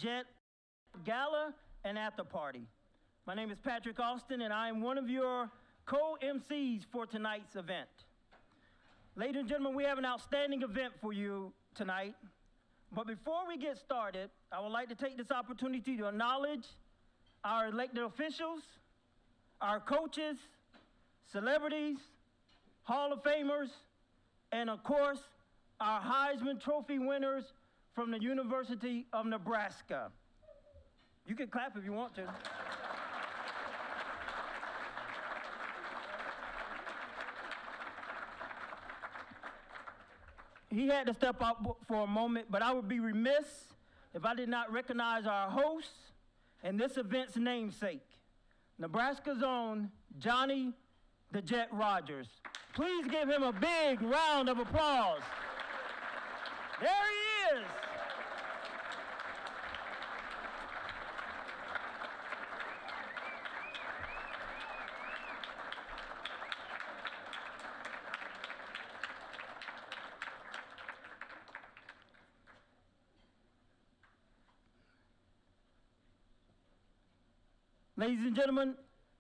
Jet Gala and After Party. My name is Patrick Austin, and I am one of your co-MCs for tonight's event. Ladies and gentlemen, we have an outstanding event for you tonight. But before we get started, I would like to take this opportunity to acknowledge our elected officials, our coaches, celebrities, Hall of Famers, and of course, our Heisman Trophy winners from the University of Nebraska. You can clap if you want to. He had to step out for a moment, but I would be remiss if I did not recognize our host and this event's namesake, Nebraska's own Johnny the Jet Rogers. Please give him a big round of applause. There he is. Ladies and gentlemen,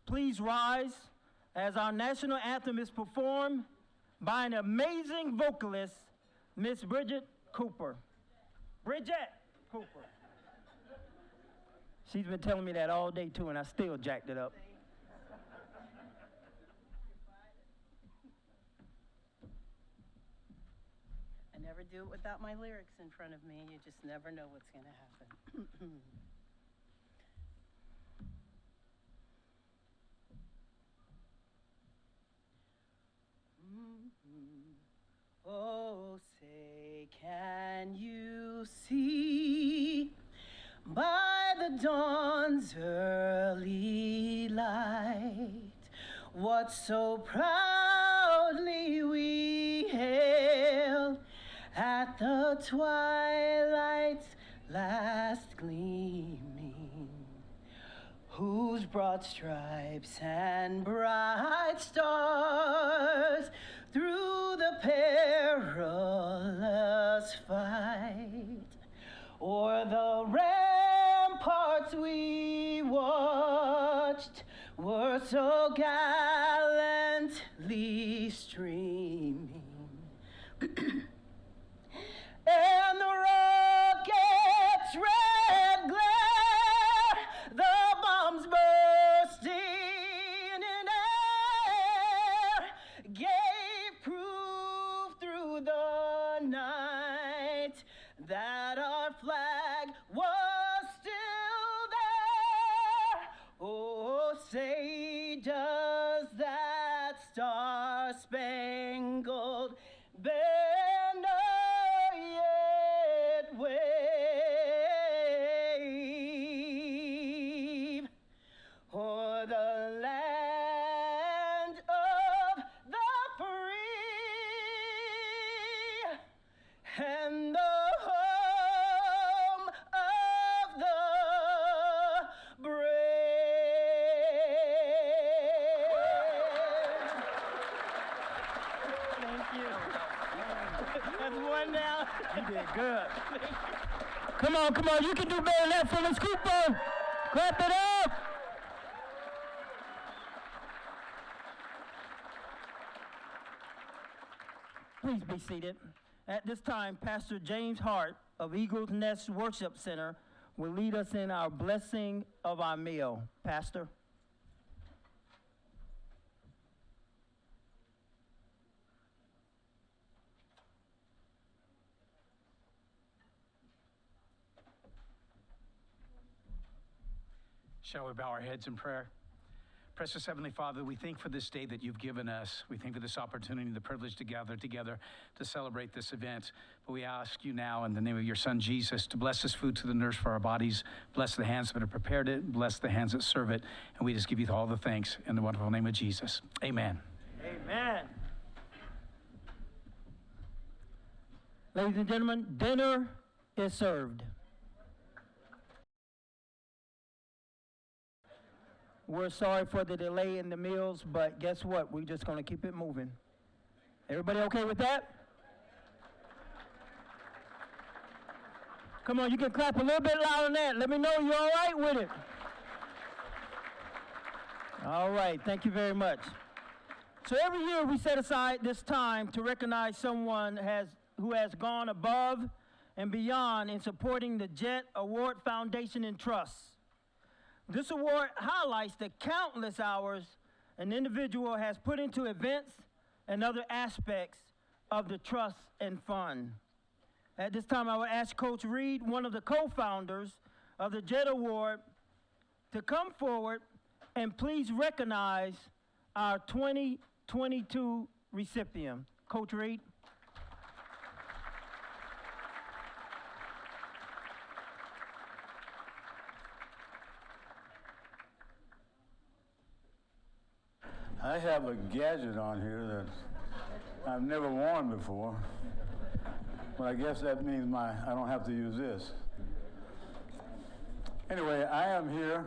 please rise as our national anthem is performed by an amazing vocalist, Miss Bridget Cooper. Bridget Cooper. She's been telling me that all day too, and I still jacked it up. I never do it without my lyrics in front of me. You just never know what's going to happen. Oh, say, can you see by the dawn's early light what so proudly we hailed at the twilight's last gleaming, whose broad stripes and bright stars through the perilous fight o'er the ramparts we watched were so gallantly streaming. And the rocket's red glare, the bombs bursting in air, gave proof through the night that our flag was still there. Oh, say, does that star-spangled banner yet wave o'er the land of the free and the home of the brave? Thank you. That's one now. You did good. Come on, you can do better than that, Phyllis Cooper. Clap it up. Please be seated. At this time, Pastor James Hart of Eagles Nest Worship Center will lead us in our blessing of our meal. Pastor. Shall we bow our heads in prayer? Precious Heavenly Father, we thank for this day that you've given us. We thank for this opportunity, the privilege to gather together to celebrate this event. But we ask you now in the name of your Son, Jesus, to bless this food to the nourish for our bodies, bless the hands that have prepared it, bless the hands that serve it, and we just give you all the thanks in the wonderful name of Jesus. Amen. Amen. Ladies and gentlemen, dinner is served. We're sorry for the delay in the meals, but guess what? We're just going to keep it moving. Everybody okay with that? Come on, you can clap a little bit louder than that. Let me know you're all right with it. All right, thank you very much. So every year we set aside this time to recognize someone who has gone above and beyond in supporting the Jet Award Foundation and Trust. This award highlights the countless hours an individual has put into events and other aspects of the trust and fund. At this time, I will ask Coach Reed, one of the co-founders of the Jet Award, to come forward and please recognize our 2022 recipient. Coach Reed. I have a gadget on here that I've never worn before, but I guess that means I don't have to use this. Anyway, I am here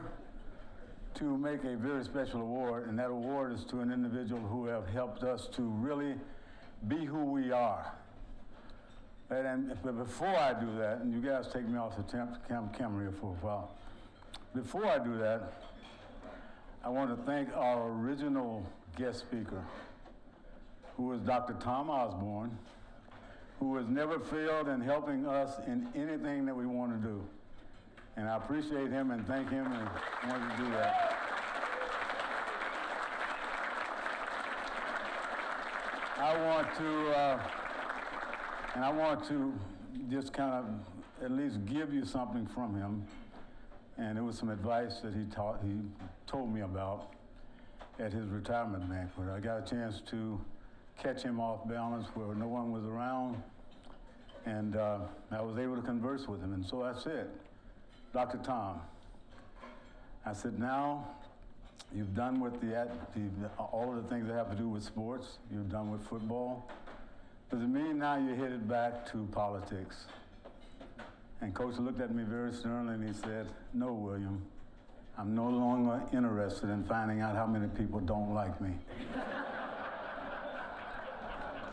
to make a very special award, and that award is to an individual who have helped us to really be who we are. But before I do that, and you guys take me off the camera here for a while. Before I do that, I want to thank our original guest speaker, who is Dr. Tom Osborne, who has never failed in helping us in anything that we want to do. And I appreciate him and thank him and want to do that. I want to just kind of at least give you something from him. And it was some advice that he told me about at his retirement banquet. I got a chance to catch him off balance where no one was around, and I was able to converse with him. And so I said, Dr. Tom, I said, now you've done with all of the things that have to do with sports. You've done with football. Does it mean now you're headed back to politics? And Coach looked at me very sternly and he said, no, William, I'm no longer interested in finding out how many people don't like me.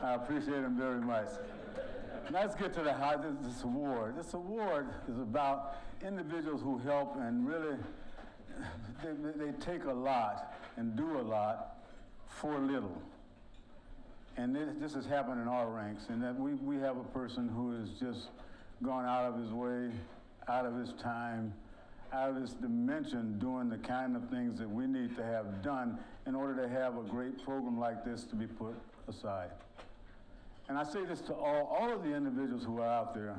I appreciate him very much. Let's get to this award. This award is about individuals who help and really, they take a lot and do a lot for little. And this has happened in our ranks, and that we have a person who has just gone out of his way, out of his time, out of his dimension, doing the kind of things that we need to have done in order to have a great program like this to be put aside. And I say this to all of the individuals who are out there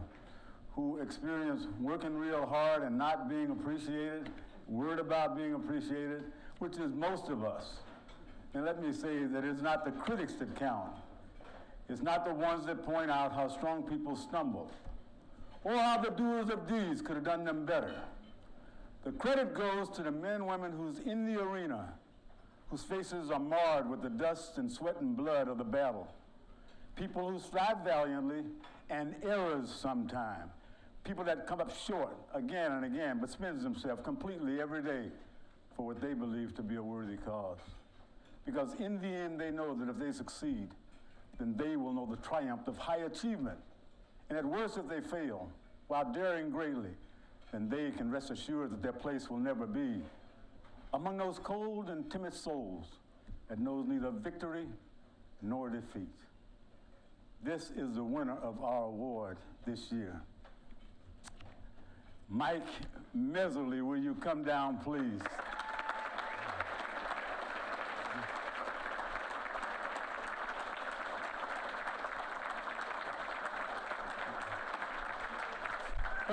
who experience working real hard and not being appreciated, worried about being appreciated, which is most of us. And let me say that it's not the critics that count. It's not the ones that point out how strong people stumble, or how the doers of deeds could have done them better. The credit goes to the men and women who's in the arena, whose faces are marred with the dust and sweat and blood of the battle. People who strive valiantly and errors sometime. People that come up short again and again, but spends themselves completely every day for what they believe to be a worthy cause. Because in the end, they know that if they succeed, then they will know the triumph of high achievement. And at worst, if they fail, while daring greatly, then they can rest assured that their place will never be among those cold and timid souls that knows neither victory nor defeat. This is the winner of our award this year. Mike Meserly, will you come down, please? I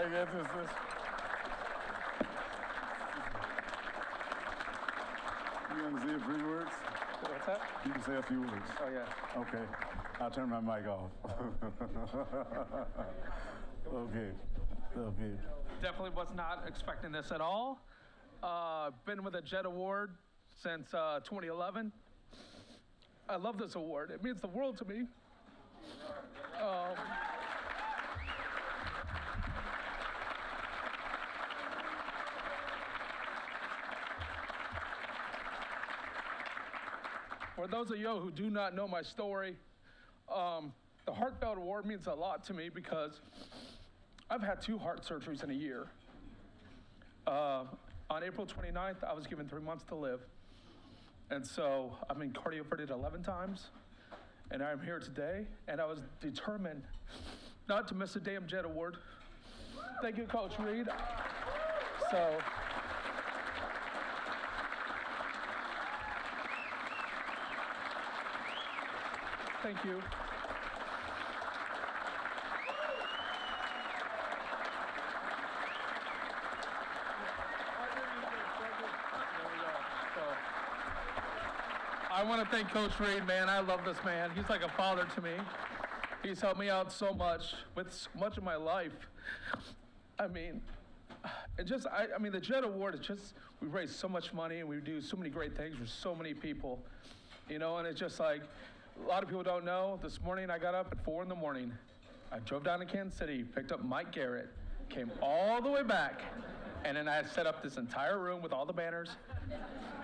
guess this. You want to say a few words? What's that? You can say a few words. Oh, yeah. Okay. I'll turn my mic off. Okay. Definitely was not expecting this at all. Been with the Jet Award since 2011. I love this award. It means the world to me. For those of you who do not know my story, I Award means a lot to me because I've had 2 heart surgeries in a year. On April 29th, I was given 3 months to live. And so I've been cardioverted 11 times, and I'm here today, and I was determined not to miss a damn Jet Award. Thank you, Coach Reed. So, thank you. I want to thank Coach Reed, man. I love this man. He's like a father to me. He's helped me out so much with much of my life. I mean, the Jet Award is just, we raise so much money and we do so many great things for so many people, you know, and it's just like, a lot of people don't know, this morning I got up at 4 in the morning. I drove down to Kansas City, picked up Mike Garrett, came all the way back, and then I set up this entire room with all the banners.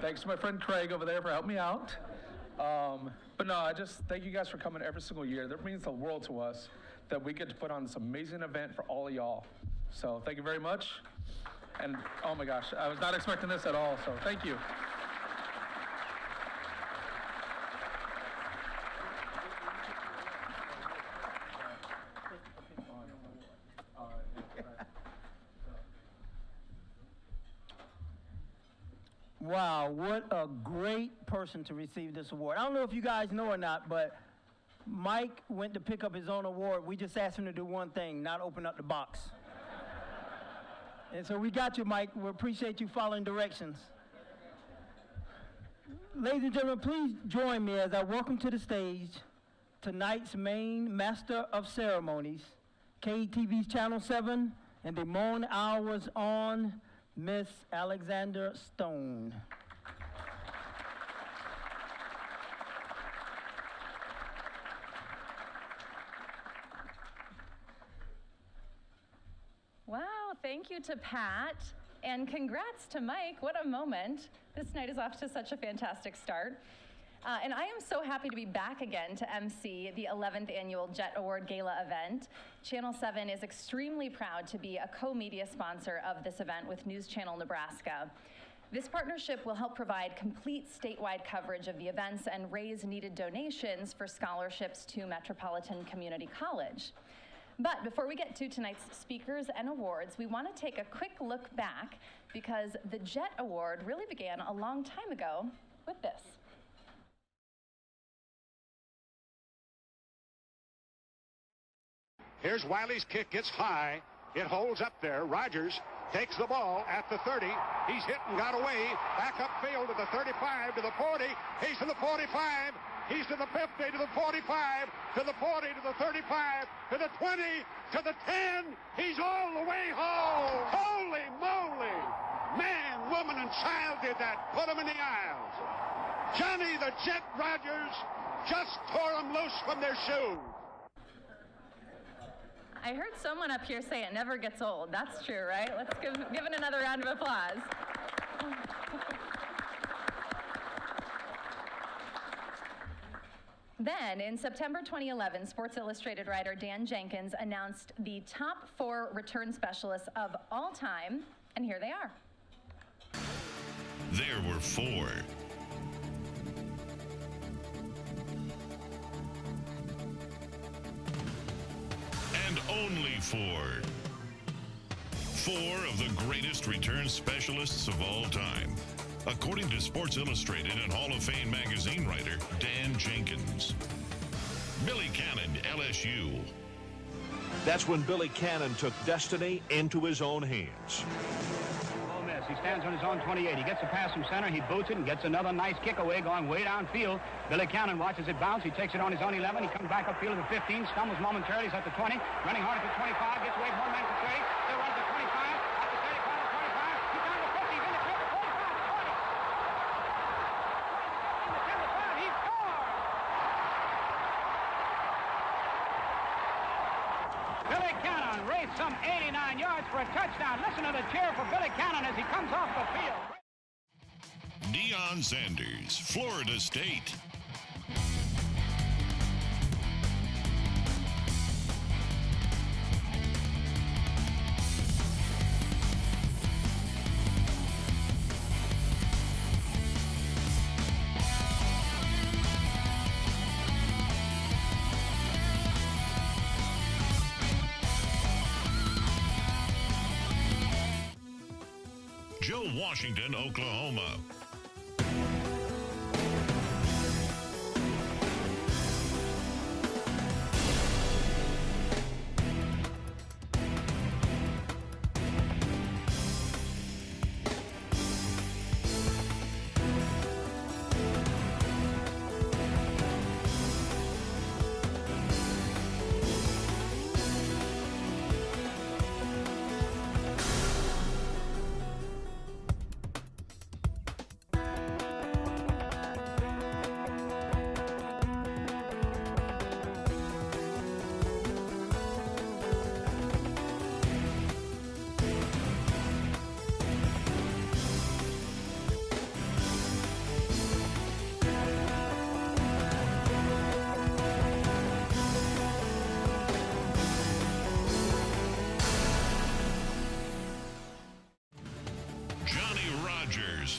Thanks to my friend Craig over there for helping me out. But no, I just thank you guys for coming every single year. That means the world to us that we get to put on this amazing event for all of y'all. So thank you very much. And oh my gosh, I was not expecting this at all, so thank you. Wow, what a great person to receive this award. I don't know if you guys know or not, but Mike went to pick up his own award. We just asked him to do one thing, not open up the box. And so we got you, Mike. We appreciate you following directions. Ladies and gentlemen, please join me as I welcome to the stage tonight's main Master of Ceremonies, KTV's Channel 7, and the Moan Hours on, Miss Alexander Stone. Wow, thank you to Pat, and congrats to Mike. What a moment. This night is off to such a fantastic start. And I am so happy to be back again to MC the 11th Annual Jet Award Gala event. Channel 7 is extremely proud to be a co-media sponsor of this event with News Channel Nebraska. This partnership will help provide complete statewide coverage of the events and raise needed donations for scholarships to Metropolitan Community College. But before we get to tonight's speakers and awards, we want to take a quick look back because the Jet Award really began a long time ago with this. Here's Wiley's kick, gets high. It holds up there. Rogers takes the ball at the 30. He's hit and got away. Back upfield to the 35, to the 40. He's to the 45. He's to the 50, to the 45, to the 40, to the 35, to the 20, to the 10. He's all the way home. Holy moly. Man, woman, and child did that. Put him in the aisles. Johnny the Jet Rogers just tore them loose from their shoes. I heard someone up here say it never gets old. That's true, right? Let's give it another round of applause. Then, in September 2011, Sports Illustrated writer Dan Jenkins announced the top 4 return specialists of all time, and here they are. There were 4. And only 4. 4 of the greatest return specialists of all time, according to Sports Illustrated and Hall of Fame magazine writer Dan Jenkins. Billy Cannon, LSU. That's when Billy Cannon took destiny into his own hands. Oh, miss. He stands on his own 28. He gets a pass from center. He boots it and gets another nice kick away going way downfield. Billy Cannon watches it bounce. He takes it on his own 11. He comes back upfield to the 15, stumbles momentarily. He's at the 20, running hard at the 25, gets away from one man to 30. Still runs to 25, at the 35 to 25. He's down to 50. He's in the 10 to 45 to 40. In the 10 to 5, he scores! Billy Cannon raced some 89 yards for a touchdown. Listen to the cheer for Billy Cannon as he comes off the field. Deion Sanders, Florida State. Joe Washington, Oklahoma.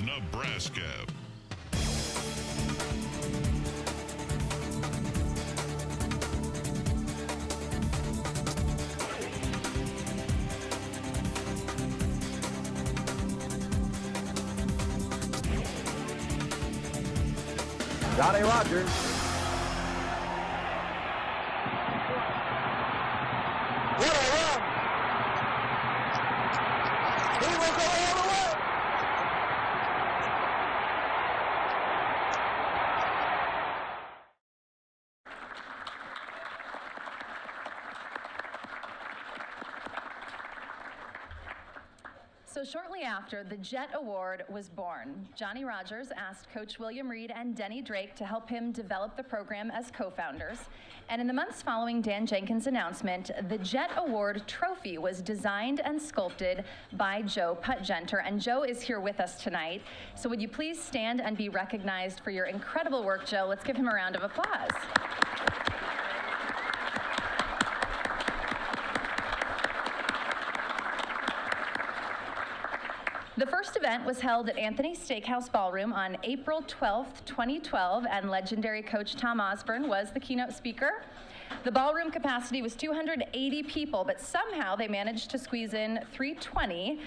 Nebraska. Johnny Rogers. What a run! He will go all the way! So shortly after, the Jet Award was born. Johnny Rogers asked Coach William Reed and Denny Drake to help him develop the program as co-founders. And in the months following Dan Jenkins' announcement, the Jet Award trophy was designed and sculpted by Joe Putgenter. And Joe is here with us tonight. So would you please stand and be recognized for your incredible work, Joe? Let's give him a round of applause. The first event was held at Anthony's Steakhouse Ballroom on April 12th, 2012, and legendary coach Tom Osborne was the keynote speaker. The ballroom capacity was 280 people, but somehow they managed to squeeze in 320.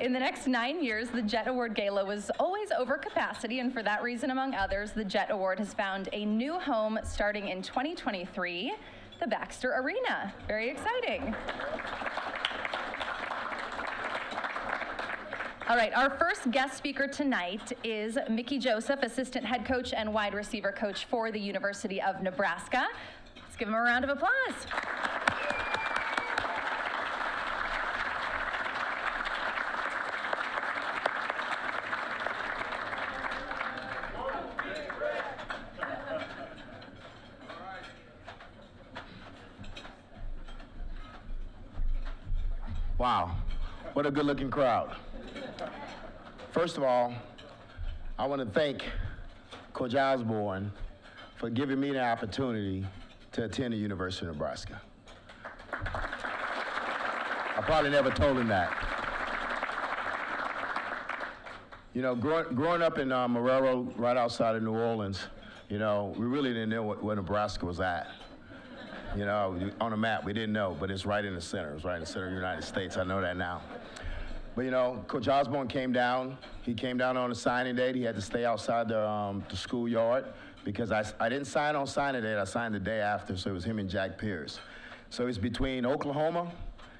In the next 9 years, the Jet Award Gala was always over capacity, and for that reason, among others, the Jet Award has found a new home starting in 2023, the Baxter Arena. Very exciting. All right, our first guest speaker tonight is Mickey Joseph, assistant head coach and wide receiver coach for the University of Nebraska. Let's give him a round of applause. Wow, what a good-looking crowd. First of all, I want to thank Coach Osborne for giving me the opportunity to attend the University of Nebraska. I probably never told him that. You know, growing up in Marrero, right outside of New Orleans, you know, we really didn't know where Nebraska was at. You know, on a map, we didn't know, but it's right in the center. It's right in the center of the United States. I know that now. But, you know, Coach Osborne came down. He came down on a signing date. He had to stay outside the schoolyard because I didn't sign on signing date. I signed the day after, so it was him and Jack Pierce. So it was between Oklahoma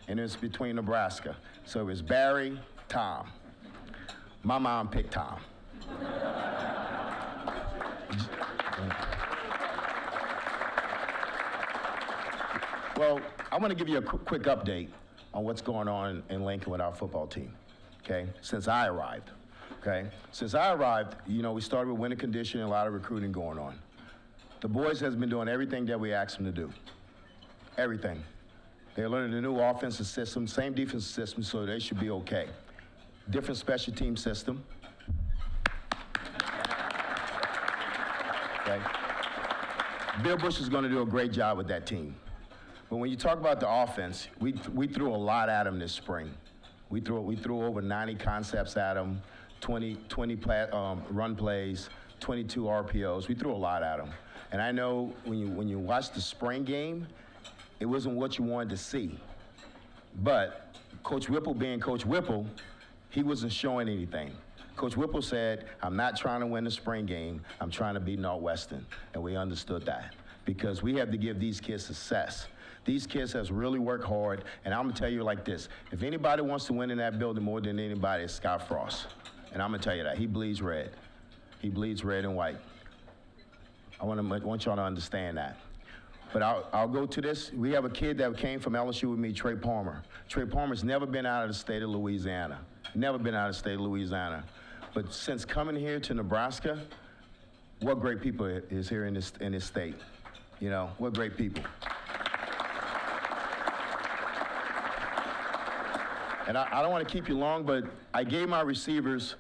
and it was between Nebraska. So it was Barry, Tom. My mom picked Tom. Well, I want to give you a quick update on what's going on in Lincoln with our football team, okay, since I arrived, okay? Since I arrived, you know, we started with winter conditioning, a lot of recruiting going on. The boys has been doing everything that we asked them to do, everything. They're learning the new offensive system, same defensive system, so they should be okay. Different special team system. Okay? Bill Bush is going to do a great job with that team. But when you talk about the offense, we threw a lot at them this spring. We threw over 90 concepts at them, 20 run plays, 22 RPOs. We threw a lot at them. And I know when you watch the spring game, it wasn't what you wanted to see. But Coach Whipple being Coach Whipple, He wasn't showing anything. Coach Whipple said, I'm not trying to win the spring game, I'm trying to beat Northwestern. And we understood that because we have to give these kids success. These kids has really worked hard, and I'm gonna tell you like this, if anybody wants to win in that building more than anybody, it's Scott Frost. And I'm gonna tell you that, he bleeds red. He bleeds red and white. I want y'all to understand that. But I'll go to this. We have a kid that came from LSU with me, Trey Palmer. Trey Palmer's never been out of the state of Louisiana. Never been out of the state of Louisiana. But since coming here to Nebraska, what great people is here in this state. You know, what great people. And I don't want to keep you long, but I gave my receivers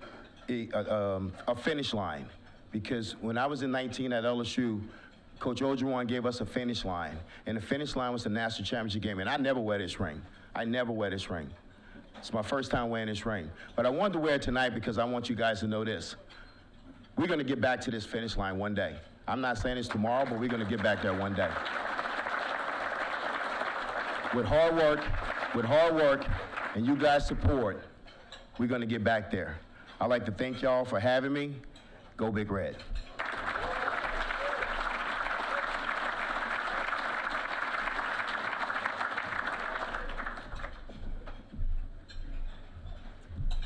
a finish line because when I was in 19 at LSU, Coach Ogeron gave us a finish line, and the finish line was the national championship game, and I never wear this ring. I never wear this ring. It's my first time wearing this ring. But I wanted to wear it tonight because I want you guys to know this. We're going to get back to this finish line one day. I'm not saying it's tomorrow, but we're going to get back there one day. With hard work, and you guys' support, we're going to get back there. I'd like to thank y'all for having me. Go Big Red.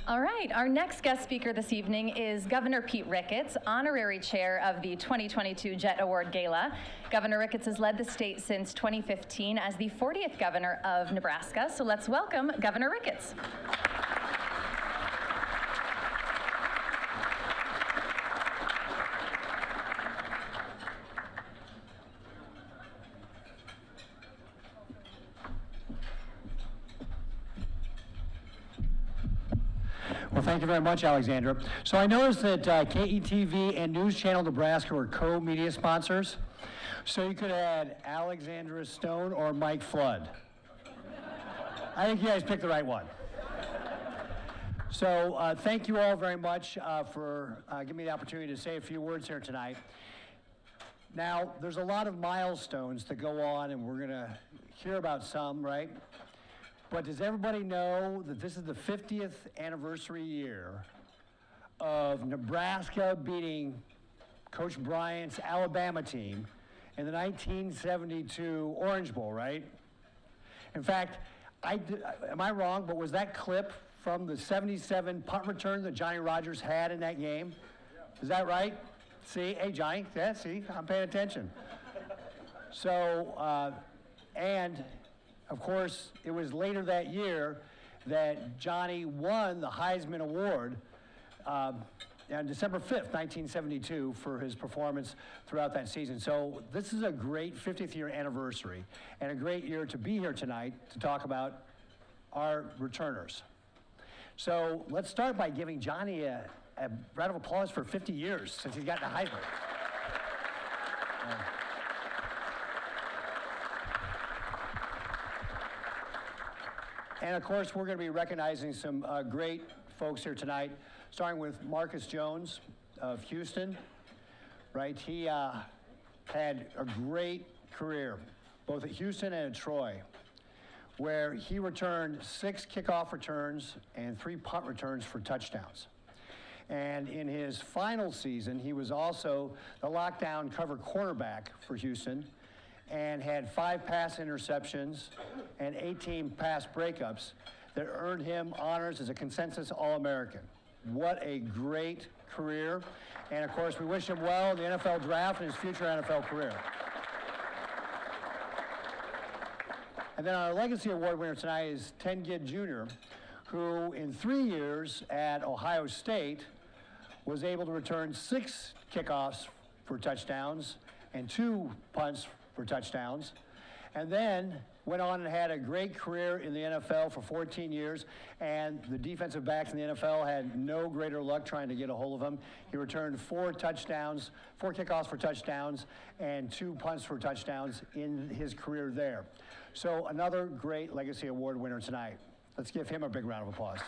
All right, our next guest speaker this evening is Governor Pete Ricketts, honorary chair of the 2022 Jet Award Gala. Governor Ricketts has led the state since 2015 as the 40th governor of Nebraska. So let's welcome Governor Ricketts. Well, thank you very much, Alexandra. So I noticed that KETV and News Channel Nebraska were co-media sponsors. So you could add Alexandra Stone or Mike Flood. I think you guys picked the right one. So thank you all very much for giving me the opportunity to say a few words here tonight. Now, there's a lot of milestones that go on, and we're going to hear about some, right? But does everybody know that this is the 50th anniversary year of Nebraska beating Coach Bryant's Alabama team in the 1972 Orange Bowl, right? In fact, am I wrong, but was that clip from the 77 punt return that Johnny Rodgers had in that game? Is that right? See, hey, Johnny, yeah, see, I'm paying attention. So, and of course, it was later that year that Johnny won the Heisman Award on December 5th, 1972, for his performance throughout that season. So this is a great 50th year anniversary and a great year to be here tonight to talk about our returners. So let's start by giving Johnny a round of applause for 50 years since he's gotten a Heisman. And of course, we're going to be recognizing some great folks here tonight, starting with Marcus Jones of Houston, right? He had a great career, both at Houston and at Troy, where he returned 6 kickoff returns and 3 punt returns for touchdowns. And in his final season, he was also the lockdown cover cornerback for Houston, and had 5 pass interceptions and 18 pass breakups that earned him honors as a consensus All-American. What a great career. And of course, we wish him well in the NFL draft and his future NFL career. And then our Legacy Award winner tonight is Ten Gid Jr., who in 3 years at Ohio State was able to return 6 kickoffs for touchdowns and 2 punts for touchdowns, and then went on and had a great career in the NFL for 14 years, and the defensive backs in the NFL had no greater luck trying to get a hold of him. He returned 4 touchdowns, 4 kickoffs for touchdowns, and 2 punts for touchdowns in his career there. So another great Legacy Award winner tonight. Let's give him a big round of applause.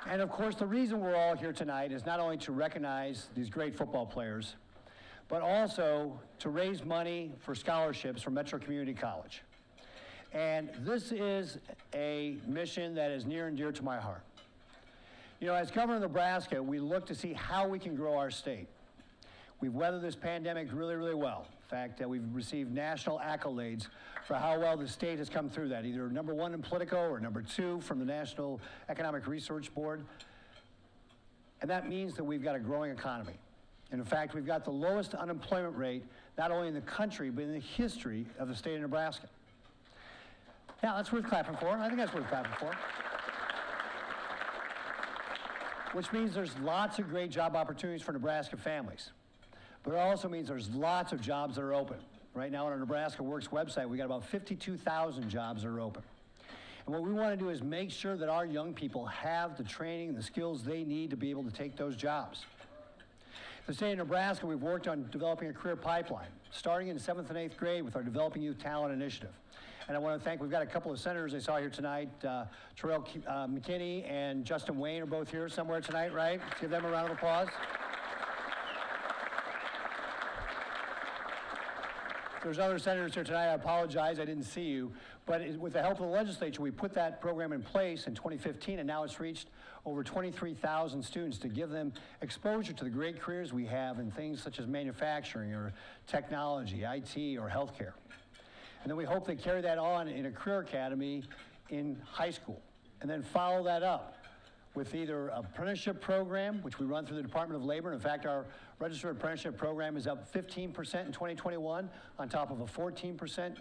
And of course, the reason we're all here tonight is not only to recognize these great football players, but also to raise money for scholarships for Metro Community College. And this is a mission that is near and dear to my heart. You know, as governor of Nebraska, we look to see how we can grow our state. We've weathered this pandemic really, really well. In fact, we've received national accolades for how well the state has come through that, either number 1 in Politico or number 2 from the National Economic Research Board. And that means that we've got a growing economy. And in fact, we've got the lowest unemployment rate, not only in the country, but in the history of the state of Nebraska. Yeah, that's worth clapping for. I think that's worth clapping for. Which means there's lots of great job opportunities for Nebraska families. But it also means there's lots of jobs that are open. Right now on our Nebraska Works website, we got about 52,000 jobs that are open. And what we want to do is make sure that our young people have the training and the skills they need to be able to take those jobs. In the state of Nebraska, we've worked on developing a career pipeline, starting in 7th and 8th grade with our Developing Youth Talent Initiative. And I want to thank, we've got a couple of senators I saw here tonight. Terrell McKinney and Justin Wayne are both here somewhere tonight, right? Let's give them a round of applause. If there's other senators here tonight, I apologize, I didn't see you. But with the help of the legislature, we put that program in place in 2015, and now it's reached over 23,000 students to give them exposure to the great careers we have in things such as manufacturing or technology, IT, or healthcare. And then we hope they carry that on in a career academy in high school, and then follow that up with either an apprenticeship program, which we run through the Department of Labor. In fact, our registered apprenticeship program is up 15% in 2021, on top of a 14%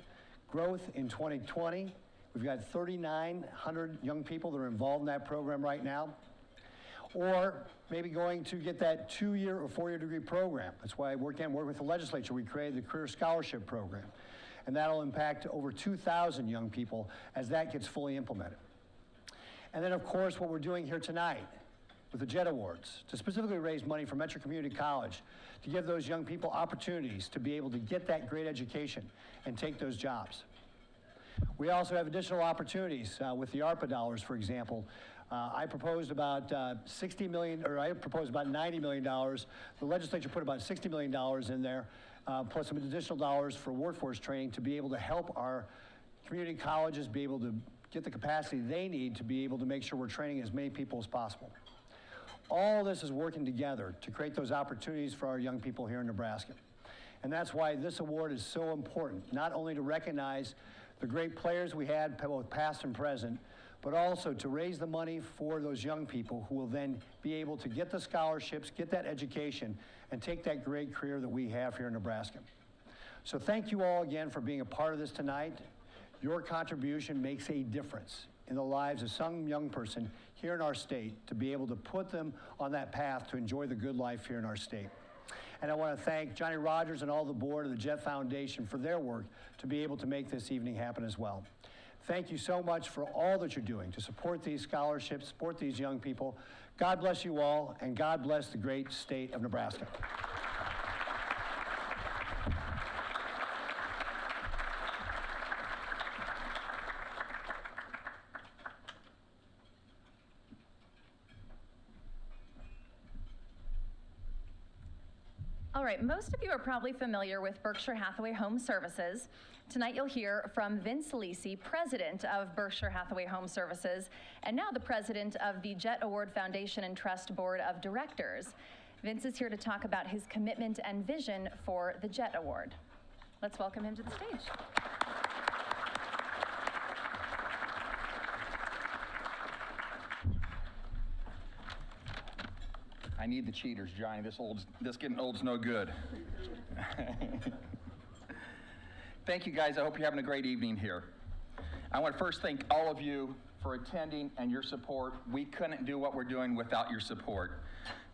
growth in 2020. We've got 3,900 young people that are involved in that program right now. Or maybe going to get that 2-year or 4-year degree program. That's why I work with the legislature. We created the Career Scholarship Program. And that'll impact over 2,000 young people as that gets fully implemented. And then, of course, what we're doing here tonight with the JET Awards to specifically raise money for Metro Community College to give those young people opportunities to be able to get that great education and take those jobs. We also have additional opportunities with the ARPA dollars, for example. I proposed about $60 million, or I proposed about $90 million. The legislature put about $60 million in there, plus some additional dollars for workforce training to be able to help our community colleges be able to get the capacity they need to be able to make sure we're training as many people as possible. All this is working together to create those opportunities for our young people here in Nebraska. And that's why this award is so important, not only to recognize the great players we had, both past and present, but also to raise the money for those young people who will then be able to get the scholarships, get that education, and take that great career that we have here in Nebraska. So thank you all again for being a part of this tonight. Your contribution makes a difference in the lives of some young person here in our state to be able to put them on that path to enjoy the good life here in our state. And I want to thank Johnny Rogers and all the board of the JET Foundation for their work to be able to make this evening happen as well. Thank you so much for all that you're doing to support these scholarships, support these young people. God bless you all, and God bless the great state of Nebraska. All right, most of you are probably familiar with Berkshire Hathaway Home Services. Tonight you'll hear from Vince Lisi, president of Berkshire Hathaway Home Services, and now the president of the JET Award Foundation and Trust Board of Directors. Vince is here to talk about his commitment and vision for the JET Award. Let's welcome him to the stage. I need the cheaters, Johnny. This getting old's no good. Thank you, guys. I hope you're having a great evening here. I want to first thank all of you for attending and your support. We couldn't do what we're doing without your support.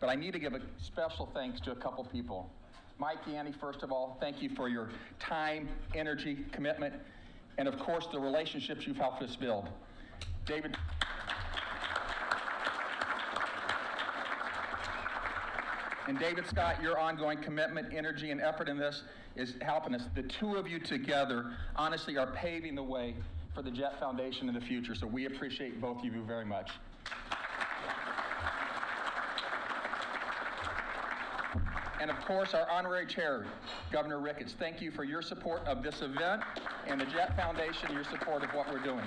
But I need to give a special thanks to a couple people. Mike, Annie, first of all, thank you for your time, energy, commitment, and of course, the relationships you've helped us build. David. And David Scott, your ongoing commitment, energy, and effort in this is helping us. The two of you together, honestly, are paving the way for the JET Foundation in the future, so we appreciate both of you very much. And of course, our honorary chair, Governor Ricketts. Thank you for your support of this event and the Jet Foundation, your support of what we're doing.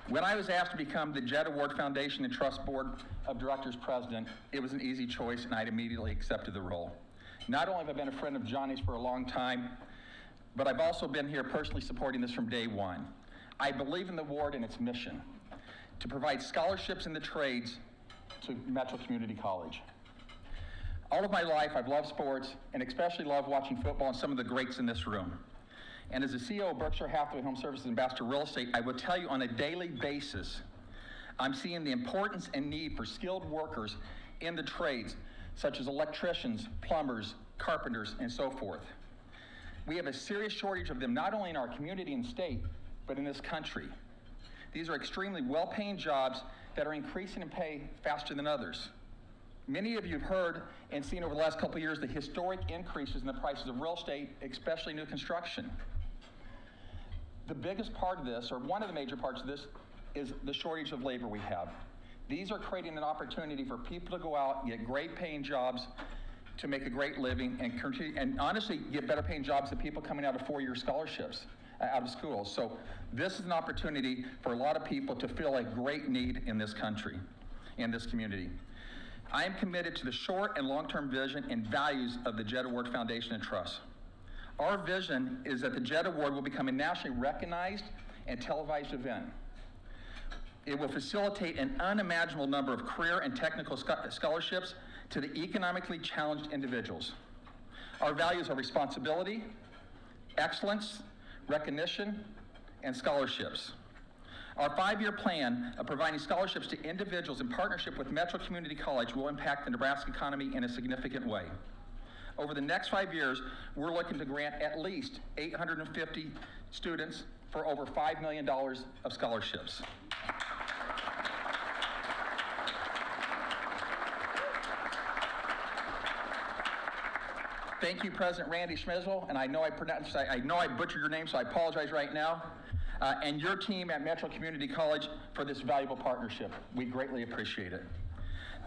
When I was asked to become the Jet Award Foundation and Trust Board of Directors president, it was an easy choice, and I immediately accepted the role. Not only have I been a friend of Johnny's for a long time, but I've also been here personally supporting this from day one. I believe in the award and its mission to provide scholarships in the trades to Metro Community College. All of my life, I've loved sports and especially loved watching football and some of the greats in this room. And as the CEO of Berkshire Hathaway Home Services Ambassador Real Estate, I will tell you on a daily basis, I'm seeing the importance and need for skilled workers in the trades, such as electricians, plumbers, carpenters, and so forth. We have a serious shortage of them, not only in our community and state, but in this country. These are extremely well-paying jobs that are increasing in pay faster than others. Many of you have heard and seen over the last couple of years the historic increases in the prices of real estate, especially new construction. The biggest part of this, or one of the major parts of this, is the shortage of labor we have. These are creating an opportunity for people to go out and get great paying jobs to make a great living and honestly get better paying jobs than people coming out of four-year scholarships out of school. So this is an opportunity for a lot of people to fill a great need in this country, in this community. I am committed to the short and long-term vision and values of the Jet Award Foundation and Trust. Our vision is that the Jet Award will become a nationally recognized and televised event. It will facilitate an unimaginable number of career and technical scholarships to the economically challenged individuals. Our values are responsibility, excellence, recognition, and scholarships. Our 5-year plan of providing scholarships to individuals in partnership with Metro Community College will impact the Nebraska economy in a significant way. Over the next 5 years, we're looking to grant at least 850 students for over $5 million of scholarships. Thank you, President Randy Schmizel, and I know I butchered your name, so I apologize right now, and your team at Metro Community College for this valuable partnership. We greatly appreciate it.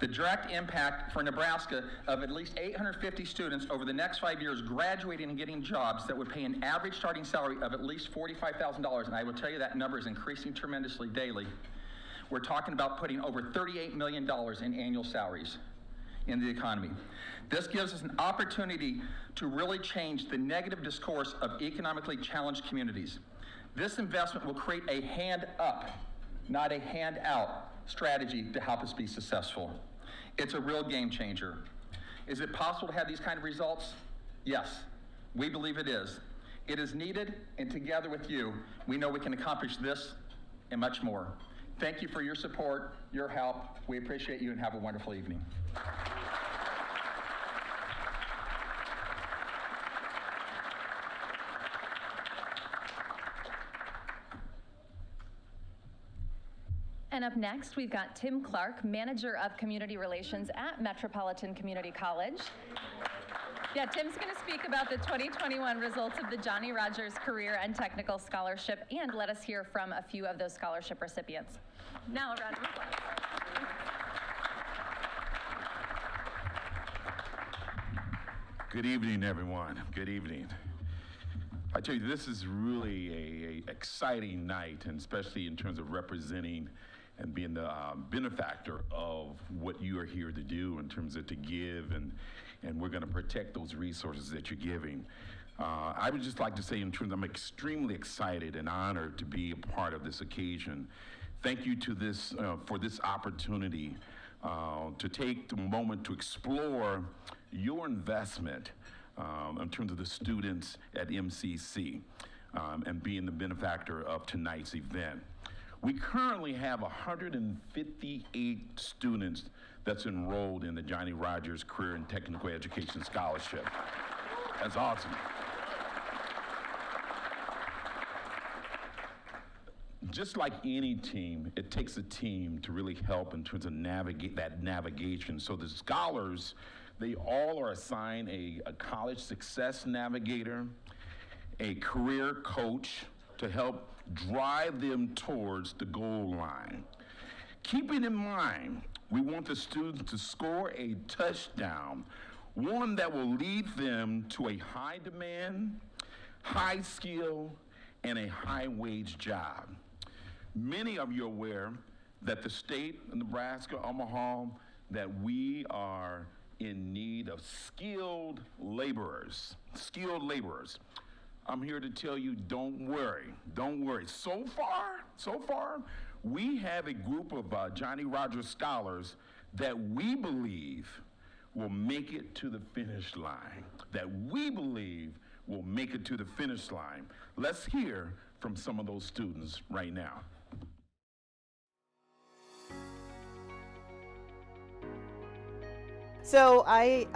The direct impact for Nebraska of at least 850 students over the next 5 years graduating and getting jobs that would pay an average starting salary of at least $45,000, and I will tell you that number is increasing tremendously daily. We're talking about putting over $38 million in annual salaries in the economy. This gives us an opportunity to really change the negative discourse of economically challenged communities. This investment will create a hand up, not a hand out strategy to help us be successful. It's a real game changer. Is it possible to have these kind of results? Yes, we believe it is. It is needed, and together with you, we know we can accomplish this and much more. Thank you for your support, your help. We appreciate you, and have a wonderful evening. And up next, we've got Tim Clark, Manager of Community Relations at Metropolitan Community College. Yeah, Tim's going to speak about the 2021 results of the Johnny Rogers Career and Technical Scholarship and let us hear from a few of those scholarship recipients. Now, a round of applause. Good evening, everyone. Good evening. I tell you, this is really a exciting night, and especially in terms of representing and being the benefactor of what you are here to do in terms of to give, and we're going to protect those resources that you're giving. I would just like to say in terms, I'm extremely excited and honored to be a part of this occasion. Thank you to this for this opportunity to take the moment to explore your investment in terms of the students at MCC and being the benefactor of tonight's event. We currently have 158 students that's enrolled in the Johnny Rogers Career and Technical Education Scholarship. That's awesome. Just like any team, it takes a team to really help in terms of navigation. So the scholars, they all are assigned a college success navigator, a career coach to help drive them towards the goal line. Keeping in mind, We want the students to score a touchdown, one that will lead them to a high demand, high skill, and a high wage job. Many of you are aware that the state of Nebraska, Omaha, that we are in need of skilled laborers. I'm here to tell you, don't worry. So far, we have a group of Johnny Rogers scholars that we believe will make it to the finish line. Let's hear from some of those students right now. So I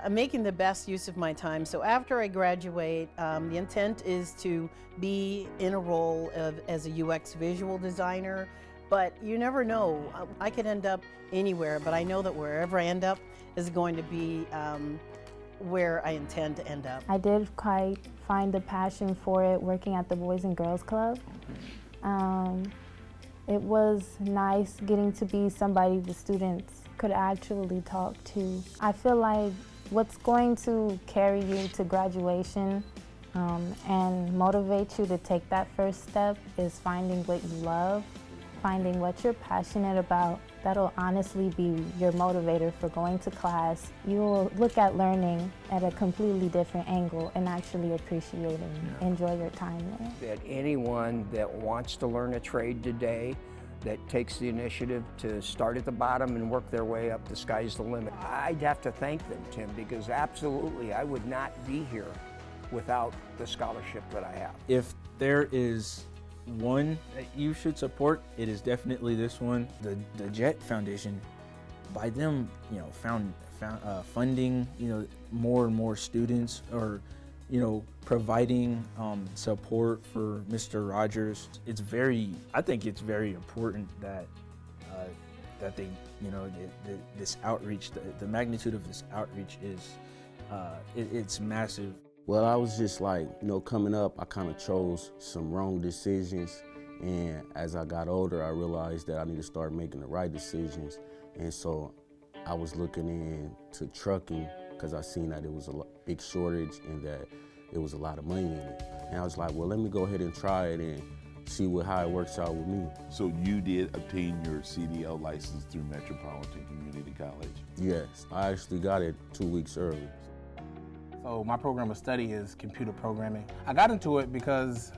am making the best use of my time. So after I graduate, the intent is to be in a role as a UX visual designer, but you never know. I could end up anywhere, but I know that wherever I end up is going to be where I intend to end up. I did quite find a passion for it working at the Boys and Girls Club. It was nice getting to be somebody the students could actually talk to. I feel like what's going to carry you to graduation and motivate you to take that first step is finding what you love, finding what you're passionate about. That'll honestly be your motivator for going to class. You will look at learning at a completely different angle and actually appreciate and enjoy your time there. That anyone that wants to learn a trade today, that takes the initiative to start at the bottom and work their way up, the sky's the limit. I'd have to thank them, Tim, because absolutely I would not be here without the scholarship that I have. If there is one that you should support, it is definitely this one, the Jet Foundation. By them, funding, more and more students, or providing support for Mr. Rogers. I think it's very important that they, this outreach, the magnitude of this outreach is, it's massive. Well, I was just like, coming up, I kind of chose some wrong decisions. And as I got older, I realized that I need to start making the right decisions. And so I was looking into trucking because I seen that it was a big shortage and that it was a lot of money in it. And I was like, well, let me go ahead and try it and see how it works out with me. So you did obtain your CDL license through Metropolitan Community College? Yes, I actually got it 2 weeks early. So my program of study is computer programming. I got into it because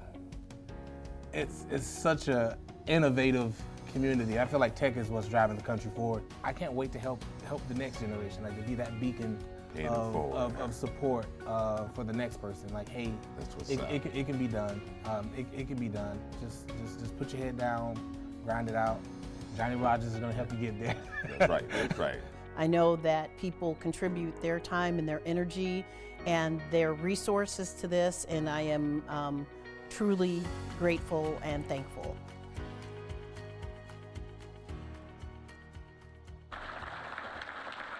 it's such an innovative community. I feel like tech is what's driving the country forward. I can't wait to help the next generation, like to be that beacon of support for the next person. Like, hey, it can be done. It can be done. Just put your head down, grind it out. Johnny Rogers is gonna help you get there. That's right. I know that people contribute their time and their energy and their resources to this, and I am truly grateful and thankful.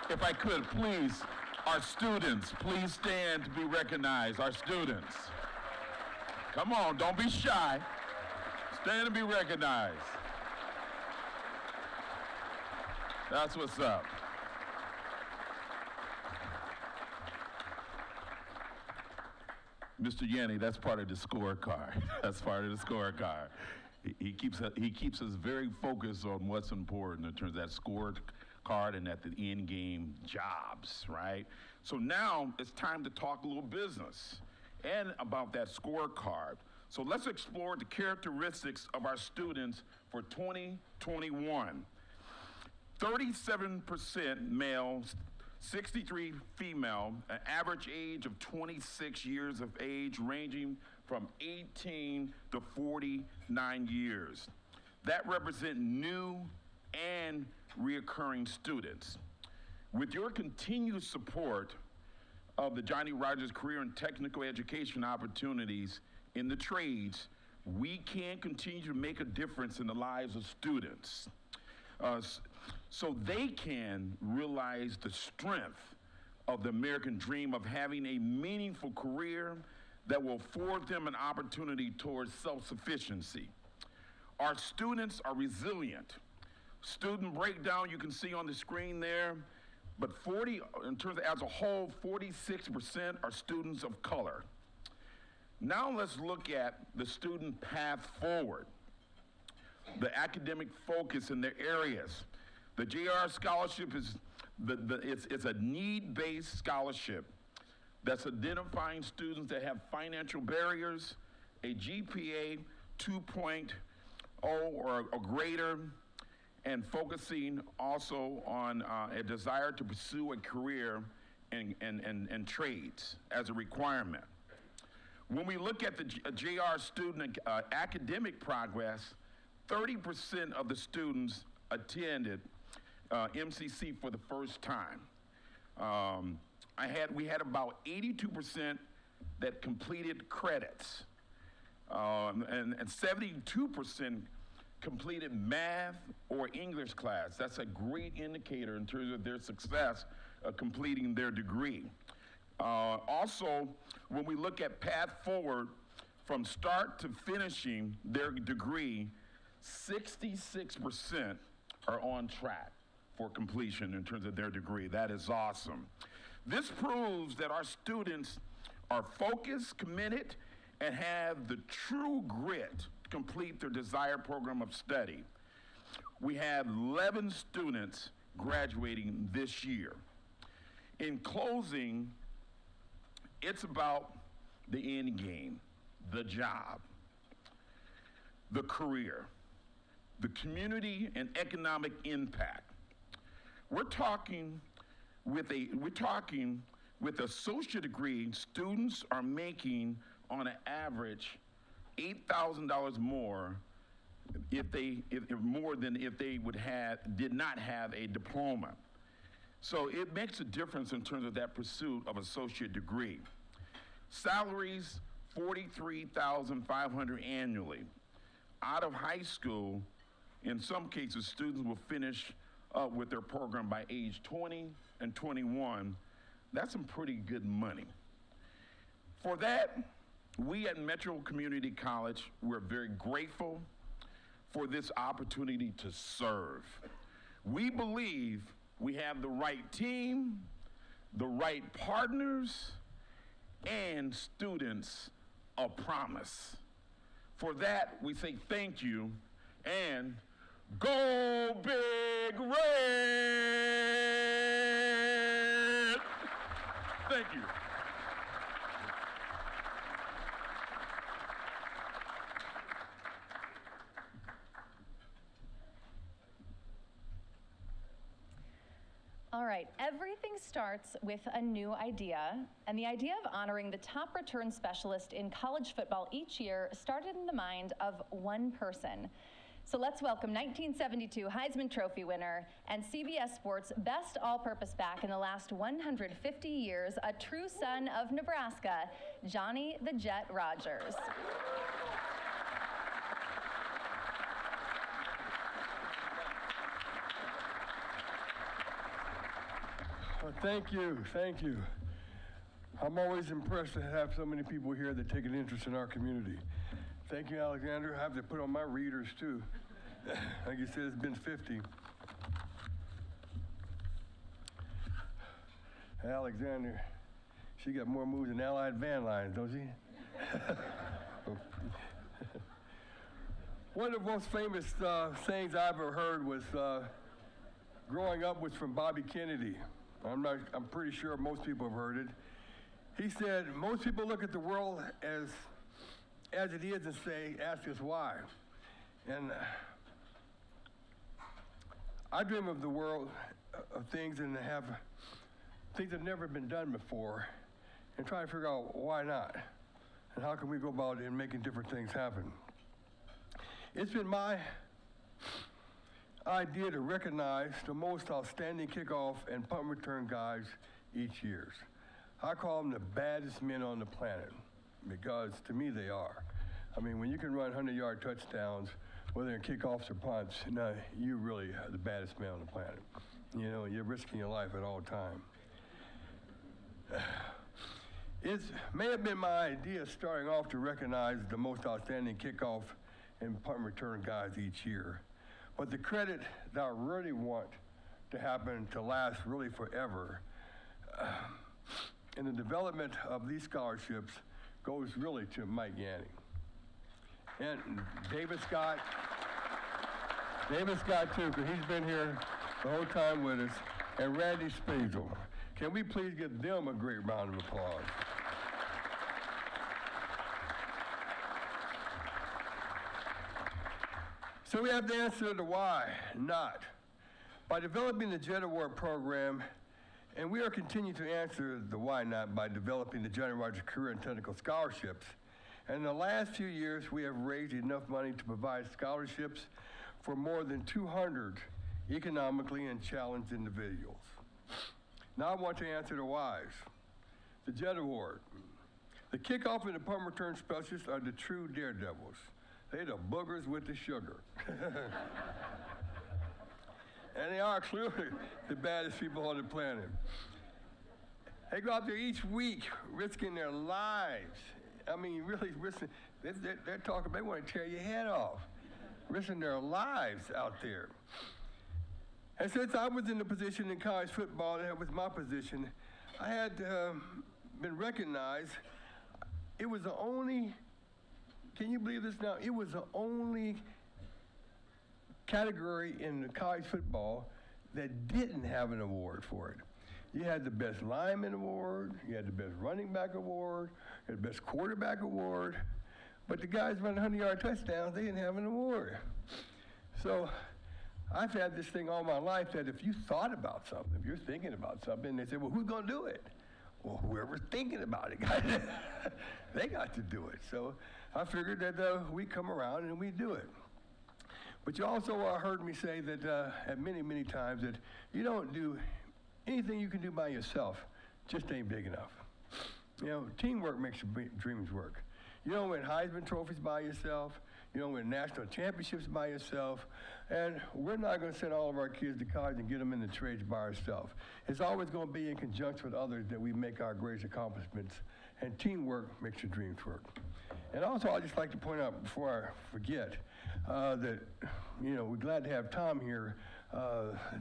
If I could, please, our students, please stand to be recognized. Our students. Come on, don't be shy. Stand to be recognized. That's what's up. Mr. Yanni, that's part of the scorecard. That's part of the scorecard. He keeps us very focused on what's important in terms of that scorecard and at the end game jobs, right? So now it's time to talk a little business and about that scorecard. So let's explore the characteristics of our students for 2021. 37% male, 63 female, an average age of 26 years of age, ranging from 18 to 49 years. That represent new and reoccurring students. With your continued support of the Johnny Rogers Career and Technical Education opportunities in the trades, we can continue to make a difference in the lives of students. So they can realize the strength of the American dream of having a meaningful career that will afford them an opportunity towards self-sufficiency. Our students are resilient, Student breakdown you can see on the screen there, but in terms of as a whole, 46% are students of color. Now let's look at the student path forward, the academic focus in their areas. The JR Scholarship is it's a need-based scholarship that's identifying students that have financial barriers, a GPA 2.0 or greater, and focusing also on a desire to pursue a career in trades as a requirement. When we look at the JR student academic progress, 30% of the students attended MCC for the first time. We had about 82% that completed credits, and 72% completed math or English class. That's a great indicator in terms of their success of completing their degree. Also, when we look at path forward from start to finishing their degree, 66% are on track for completion in terms of their degree. That is awesome. This proves that our students are focused, committed, and have the true grit to complete their desired program of study. We have 11 students graduating this year. In closing, it's about the end game, the job, the career, the community and economic impact. We're talking with associate degree, students are making on an average $8,000 more more than if they did not have a diploma. So it makes a difference in terms of that pursuit of associate degree. Salaries, $43,500 annually. Out of high school, in some cases, students will finish up with their program by age 20 and 21. That's some pretty good money. For that, we at Metro Community College, we're very grateful for this opportunity to serve. We believe we have the right team, the right partners, and students of promise. For that, we say thank you and go Big Red! Thank you. All right, everything starts with a new idea, and the idea of honoring the top return specialist in college football each year started in the mind of one person. So let's welcome 1972 Heisman Trophy winner and CBS Sports best all-purpose back in the last 150 years, a true son of Nebraska, Johnny the Jet Rodgers. Well, thank you, thank you. I'm always impressed to have so many people here that take an interest in our community. Thank you, Alexander. I have to put on my readers too. Like you said, it's been 50. Alexander, she got more moves than Allied van lines, don't she? One of the most famous things I've ever heard was growing up was from Bobby Kennedy. I'm pretty sure most people have heard it. He said, most people look at the world as it is and ask us why. And I dream of the world of things and have things that have never been done before and try to figure out why not and how can we go about it in making different things happen. It's been my idea to recognize the most outstanding kickoff and punt return guys each year. I call them the baddest men on the planet because to me they are. I mean, when you can run 100-yard touchdowns, whether in kickoffs or punts, no, you really are the baddest man on the planet. You know, you're risking your life at all time. It may have been my idea starting off to recognize the most outstanding kickoff and punt return guys each year. But the credit that I really want to happen to last really forever in the development of these scholarships goes really to Mike Yanning. And David Scott too, because he's been here the whole time with us, and Randy Spazel. Can we please give them a great round of applause? So we have to answer the why not. By developing the JET Award program, and we are continuing to answer the why not by developing the Johnny Rogers Career and Technical Scholarships. And in the last few years, we have raised enough money to provide scholarships for more than 200 economically and challenged individuals. Now I want to answer the whys. The JET Award. The kickoff and the punt return specialists are the true daredevils. They're the boogers with the sugar. And they are clearly the baddest people on the planet. They go out there each week risking their lives. I mean, really risking, they're talking, they want to tear your head off, risking their lives out there. And since I was in the position in college football, that was my position, I had been recognized. It was the only, can you believe this now? It was the only category in the college football that didn't have an award for it. You had the best lineman award, you had the best running back award, you had the best quarterback award, but the guys running 100-yard touchdowns, they didn't have an award. So I've had this thing all my life that if you thought about something, if you're thinking about something, they say, well, who's gonna do it? Well, whoever's thinking about it, they got to do it. So I figured that we come around and we do it. But you also heard me say that at many, many times that you don't do anything you can do by yourself, just ain't big enough. You know, teamwork makes your dreams work. You don't win Heisman trophies by yourself. You don't win national championships by yourself. And we're not going to send all of our kids to college and get them in the trades by ourselves. It's always going to be in conjunction with others that we make our greatest accomplishments. And teamwork makes your dreams work. And also, I'd just like to point out before I forget that, you know, we're glad to have Tom here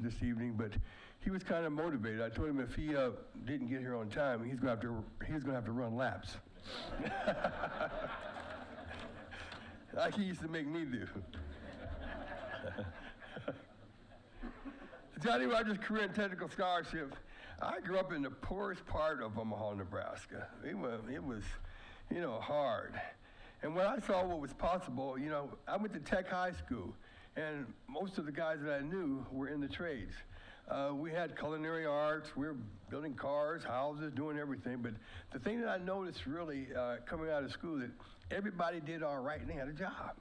this evening, but he was kind of motivated. I told him if he didn't get here on time, he's going to have to run laps. Like he used to make me do. Johnny Rogers Career and Technical Scholarship. I grew up in the poorest part of Omaha, Nebraska. It was, you know, hard. And when I saw what was possible, you know, I went to Tech High School, and most of the guys that I knew were in the trades. We had culinary arts, we were building cars, houses, doing everything. But the thing that I noticed really coming out of school, that everybody did all right and they had a job.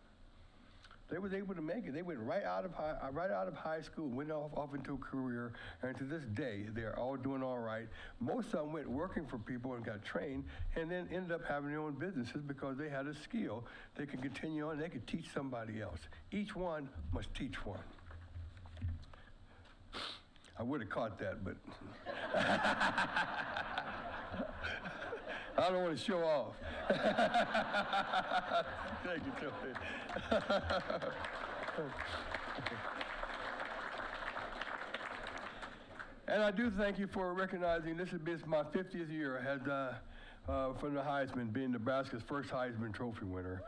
They was able to make it. They went right out of high school, went off into a career, and to this day, they're all doing all right. Most of them went working for people and got trained, and then ended up having their own businesses because they had a skill. They could continue on, they could teach somebody else. Each one must teach one. I would have caught that, but I don't want to show off. Thank you, Tony. And I do thank you for recognizing this is my 50th year as from the Heisman, being Nebraska's first Heisman Trophy winner.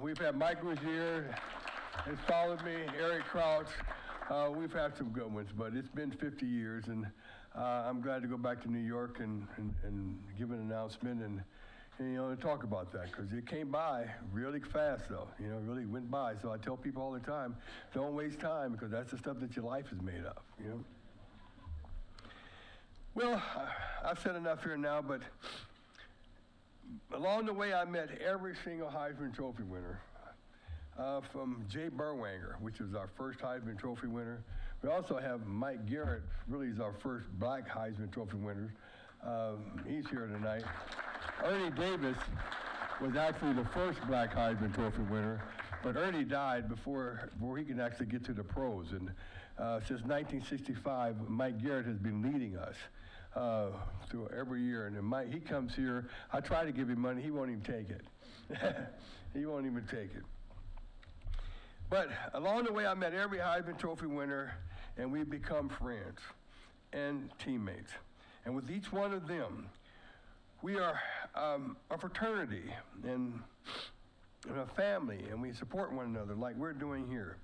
We've had Mike Rozier, has followed me, Eric Crouch. We've had some good ones, but it's been 50 years, and I'm glad to go back to New York and give an announcement and you know, to talk about that, because it came by really fast, though. You know, it really went by. So I tell people all the time, don't waste time, because that's the stuff that your life is made of, you know. Well, I've said enough here now, but along the way, I met every single Heisman Trophy winner. From Jay Burwanger, which was our first Heisman Trophy winner. We also have Mike Garrett, really is our first black Heisman Trophy winner. He's here tonight. Ernie Davis was actually the first black Heisman Trophy winner, but Ernie died before he could actually get to the pros. And since 1965, Mike Garrett has been leading us through every year. And then Mike, he comes here, I try to give him money, he won't even take it. He won't even take it. But along the way, I met every Heisman Trophy winner, and we've become friends and teammates. And with each one of them, we are a fraternity and a family, and we support one another like we're doing here.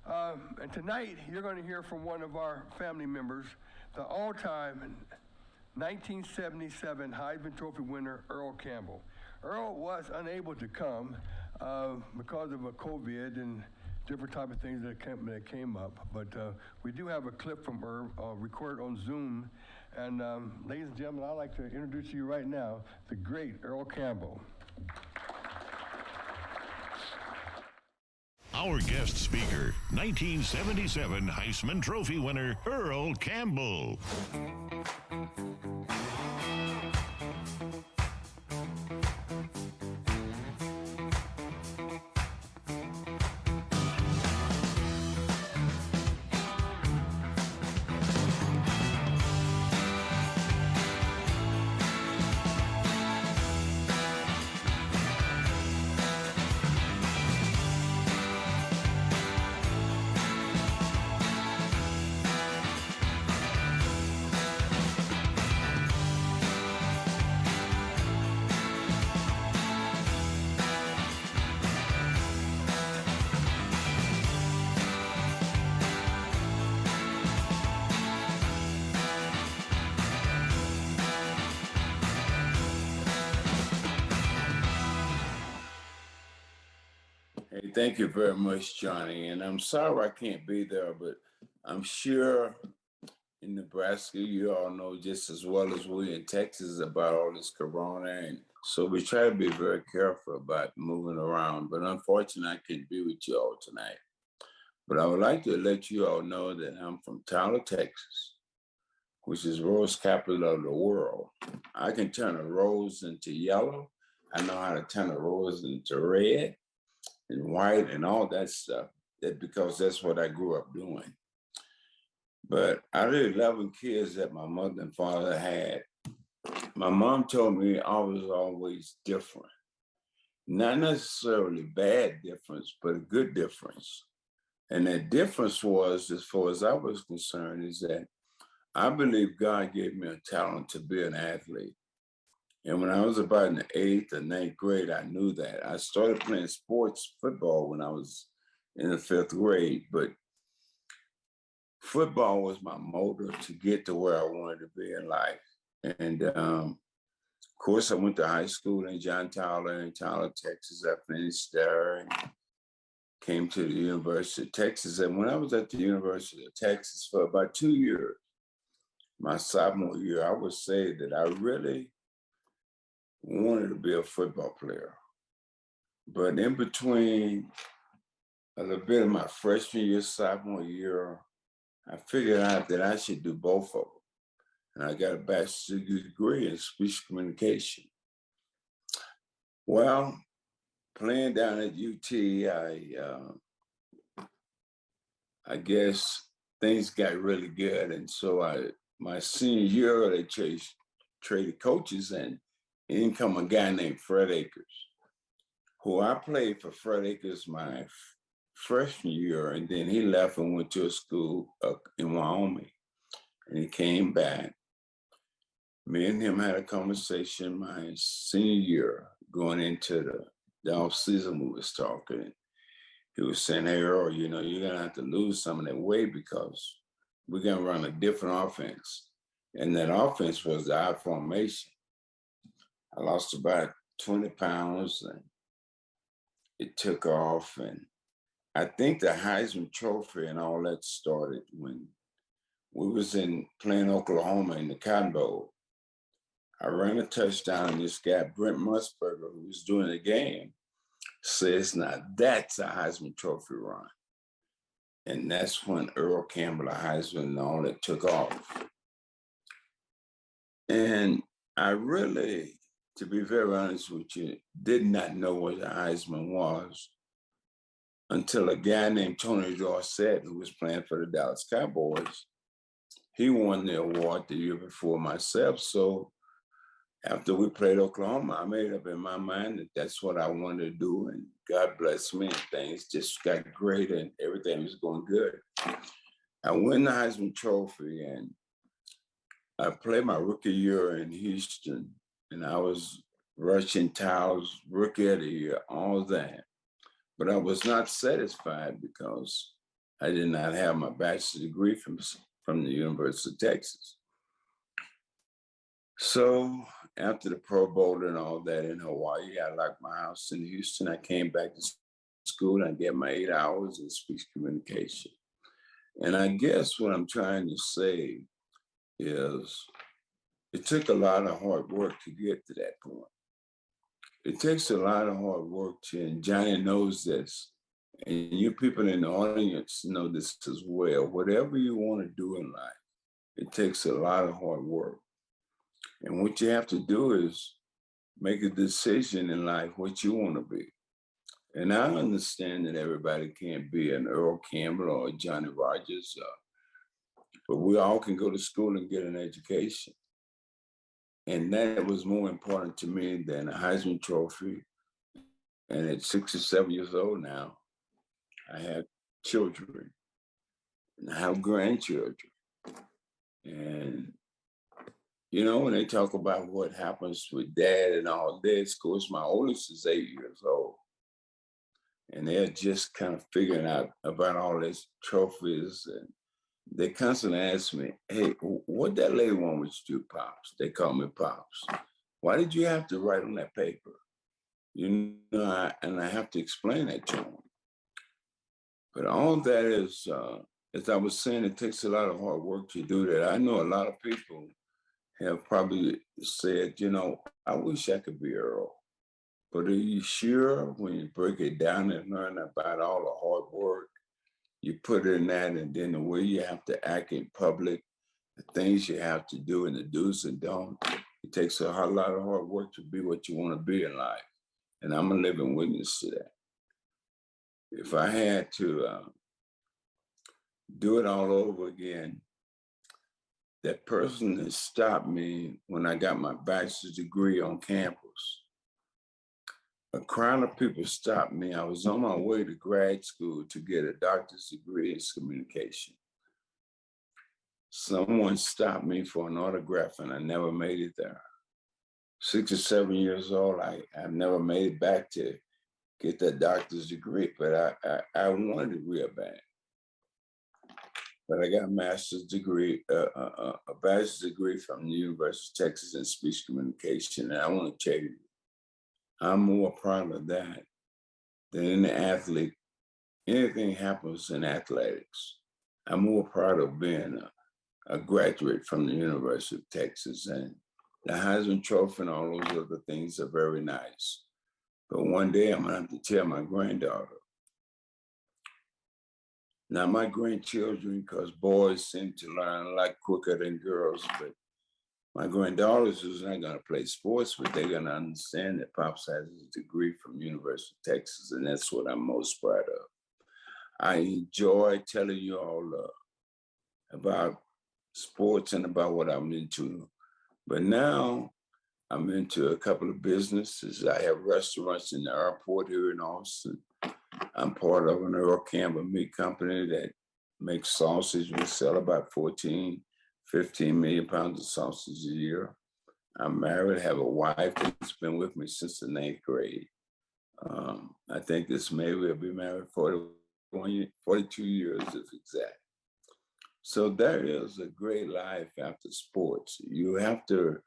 And tonight, you're going to hear from one of our family members, the all-time 1977 Heisman Trophy winner, Earl Campbell. Earl was unable to come because of a COVID and different type of things that came up. But we do have a clip from Earl recorded on Zoom. And ladies and gentlemen, I'd like to introduce to you right now the great Earl Campbell. Our guest speaker, 1977 Heisman Trophy winner Earl Campbell. Hey, thank you very much, Johnny. And I'm sorry I can't be there, but I'm sure in Nebraska, you all know just as well as we in Texas about all this corona. And so we try to be very careful about moving around. But unfortunately, I can't be with you all tonight. But I would like to let you all know that I'm from Tyler, Texas, which is rose capital of the world. I can turn a rose into yellow. I know how to turn a rose into red and white and all that stuff. That because that's what I grew up doing. But out of the 11 kids that my mother and father had, my mom told me I was always different. Not necessarily bad difference, but a good difference. And that difference was, as far as I was concerned, is that I believe God gave me a talent to be an athlete. And when I was about in the 8th or 9th grade, I knew that. I started playing sports football when I was in the 5th grade, but football was my motive to get to where I wanted to be in life. And of course, I went to high school in John Tyler in Tyler, Texas. I finished there and came to the University of Texas. And when I was at the University of Texas for about 2 years, my sophomore year, I would say that I really wanted to be a football player. But in between a little bit of my freshman year, sophomore year, I figured out that I should do both of them. And I got a bachelor's degree in speech communication. Well, playing down at UT, I guess things got really good. And so my senior year, they traded coaches, and in come a guy named Fred Akers, who I played for Fred Akers my freshman year, and then he left and went to a school in Wyoming, and he came back. Me and him had a conversation my senior year, going into the off season. We was talking. He was saying, "Hey, Earl, you know, you're gonna have to lose some of that weight because we're gonna run a different offense." And that offense was the I formation. I lost about 20 pounds and it took off. And I think the Heisman Trophy and all that started when we was playing Oklahoma in the Cotton Bowl. I ran a touchdown and this guy, Brent Musburger, who was doing the game, says, "Now that's a Heisman Trophy run." And that's when Earl Campbell, a Heisman and all that took off. And I really, to be very honest with you, did not know what the Heisman was until a guy named Tony Dorsett, who was playing for the Dallas Cowboys, he won the award the year before myself. So after we played Oklahoma, I made up in my mind that that's what I wanted to do. And God bless me, and things just got great and everything was going good. I won the Heisman Trophy and I played my rookie year in Houston, and I was rushing titles, rookie of the year, all that. But I was not satisfied because I did not have my bachelor's degree from the University of Texas. So after the Pro Bowl and all that in Hawaii, I locked my house in Houston. I came back to school and I get my 8 hours in speech communication. And I guess what I'm trying to say is it took a lot of hard work to get to that point. It takes a lot of hard work and Johnny knows this, and you people in the audience know this as well. Whatever you want to do in life, it takes a lot of hard work. And what you have to do is make a decision in life what you want to be. And I understand that everybody can't be an Earl Campbell or a Johnny Rogers, but we all can go to school and get an education. And that was more important to me than a Heisman Trophy. And at 67 years old now, I have children and I have grandchildren. And, you know, when they talk about what happens with dad and all this, of course, my oldest is 8 years old. And they're just kind of figuring out about all these trophies. And they constantly ask me, hey, what that lady want with you, Pops? They call me Pops. Why did you have to write on that paper? You know, and I have to explain that to them. But all that is, as I was saying, it takes a lot of hard work to do that. I know a lot of people have probably said, you know, I wish I could be Earl. But are you sure when you break it down and learn about all the hard work, you put in that, and then the way you have to act in public, the things you have to do and the do's and don'ts, it takes a whole lot of hard work to be what you want to be in life. And I'm a living witness to that. If I had to do it all over again, that person that stopped me when I got my bachelor's degree on campus, a crowd of people stopped me. I was on my way to grad school to get a doctor's degree in communication. Someone stopped me for an autograph and I never made it there. 67 years old, I've never made it back to get that doctor's degree, but I wanted it real bad. But I got a master's degree, a bachelor's degree from the University of Texas in speech communication. And I want to tell you, I'm more proud of that than any athlete. Anything happens in athletics, I'm more proud of being a graduate from the University of Texas. And the Heisman Trophy and all those other things are very nice. But one day I'm gonna have to tell my granddaughter. Now my grandchildren, because boys seem to learn a lot quicker than girls, but my granddaughters is not gonna play sports, but they're gonna understand that Pops has his degree from University of Texas, and that's what I'm most proud of. I enjoy telling you all about sports and about what I'm into. But now I'm into a couple of businesses. I have restaurants in the airport here in Austin. I'm part of an Earl Campbell meat company that makes sausage. We sell about 14, 15 million pounds of sausage a year. I'm married, have a wife that's been with me since the 9th grade. I think this May we'll be married 42 years if exact. So there is a great life after sports. You have to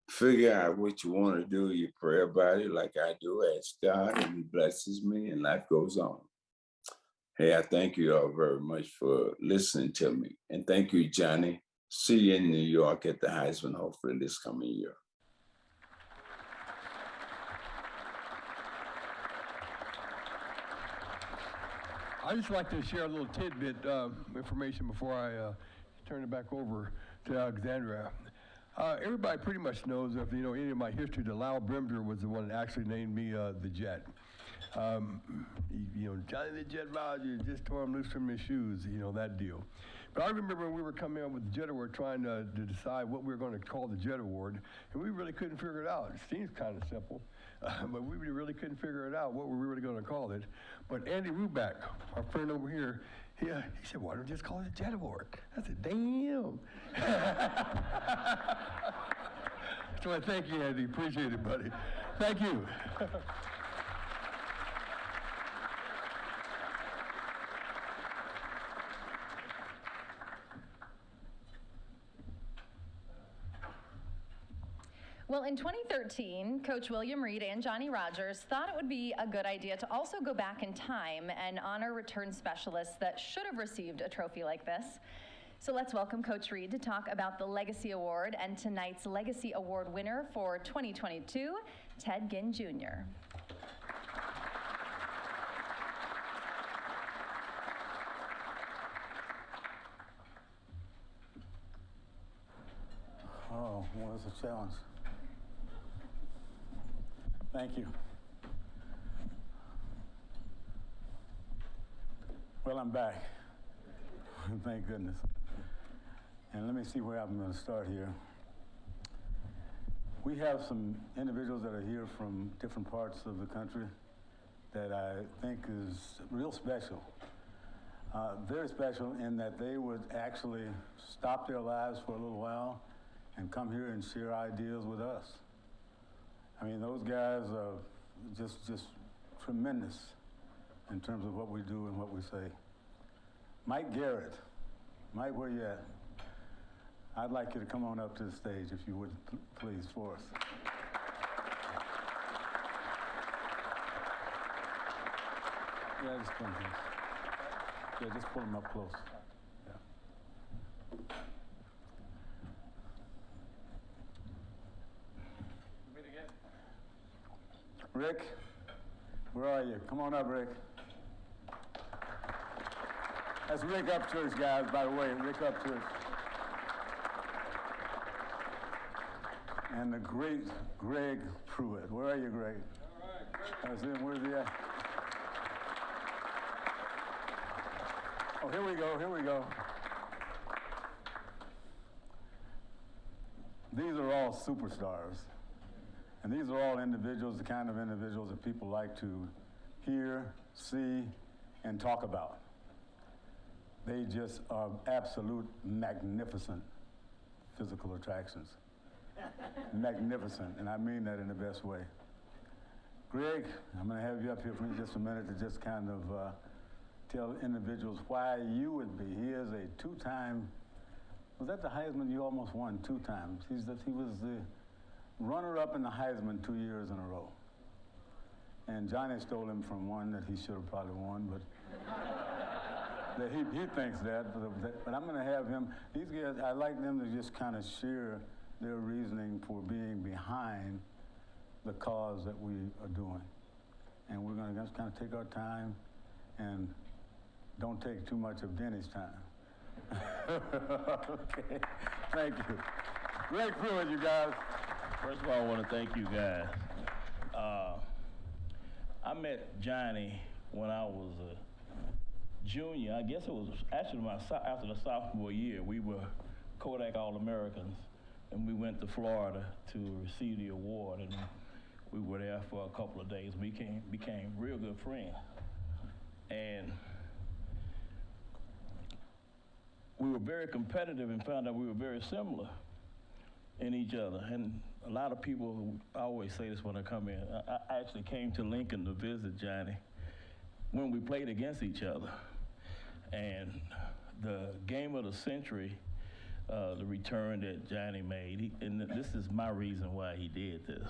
figure out what you want to do. You pray about it like I do, ask God, and He blesses me, and life goes on. Hey, I thank you all very much for listening to me. And thank you, Johnny. See you in New York at the Heisman, hopefully this coming year. I'd just like to share a little tidbit information before I turn it back over to Alexandra. Everybody pretty much knows, if you know any of my history, that Lyle Brimger was the one that actually named me the Jet. You know, Johnny the Jet Rogers just tore him loose from his shoes, you know, that deal. But I remember when we were coming up with the Jet Award, trying to decide what we were going to call the Jet Award, and we really couldn't figure it out. It seems kind of simple, but we really couldn't figure it out what we were really going to call it. But Andy Ruback, our friend over here, he said, why don't you just call it the Jet Award? I said, damn. So I thank you, Andy. Appreciate it, buddy. Thank you. Well, in 2013, Coach William Reed and Johnny Rogers thought it would be a good idea to also go back in time and honor return specialists that should have received a trophy like this. So let's welcome Coach Reed to talk about the Legacy Award and tonight's Legacy Award winner for 2022, Ted Ginn Jr. Oh, what is a challenge? Thank you. Well, I'm back. Thank goodness. And let me see where I'm going to start here. We have some individuals that are here from different parts of the country that I think is real special. Very special in that they would actually stop their lives for a little while and come here and share ideas with us. I mean, those guys are just tremendous in terms of what we do and what we say. Mike Garrett. Mike, where you at? I'd like you to come on up to the stage, if you would, please, for us. Yeah, just pull him close. Yeah, just pull him up close. Yeah. Rick, where are you? Come on up, Rick. That's Rick Upchurch, guys, by the way, Rick Upchurch. And the great Greg Pruitt. Where are you, Greg? All right, Greg. That's him. Where's he at? Oh, here we go. These are all superstars. And these are all individuals, the kind of individuals that people like to hear, see, and talk about. They just are absolute magnificent physical attractions. Magnificent, and I mean that in the best way. Greg, I'm going to have you up here for just a minute to just kind of tell individuals why you would be. He is a two-time, was that the Heisman? You almost won 2 times. He was the runner-up in the Heisman 2 years in a row. And Johnny stole him from one that he should have probably won, but that he thinks that. But I'm going to have him, these guys, I like them to just kind of share their reasoning for being behind the cause that we are doing. And we're going to just kind of take our time and don't take too much of Denny's time. Okay, thank you. Great Pruitt, you guys. First of all, I want to thank you guys. I met Johnny when I was a junior. I guess it was actually after the sophomore year. We were Kodak All-Americans, and we went to Florida to receive the award, and we were there for a couple of days. We became real good friends. And we were very competitive and found out we were very similar in each other. And a lot of people, I always say this when I come in, I actually came to Lincoln to visit Johnny when we played against each other. And the game of the century, the return that Johnny made, and this is my reason why he did this.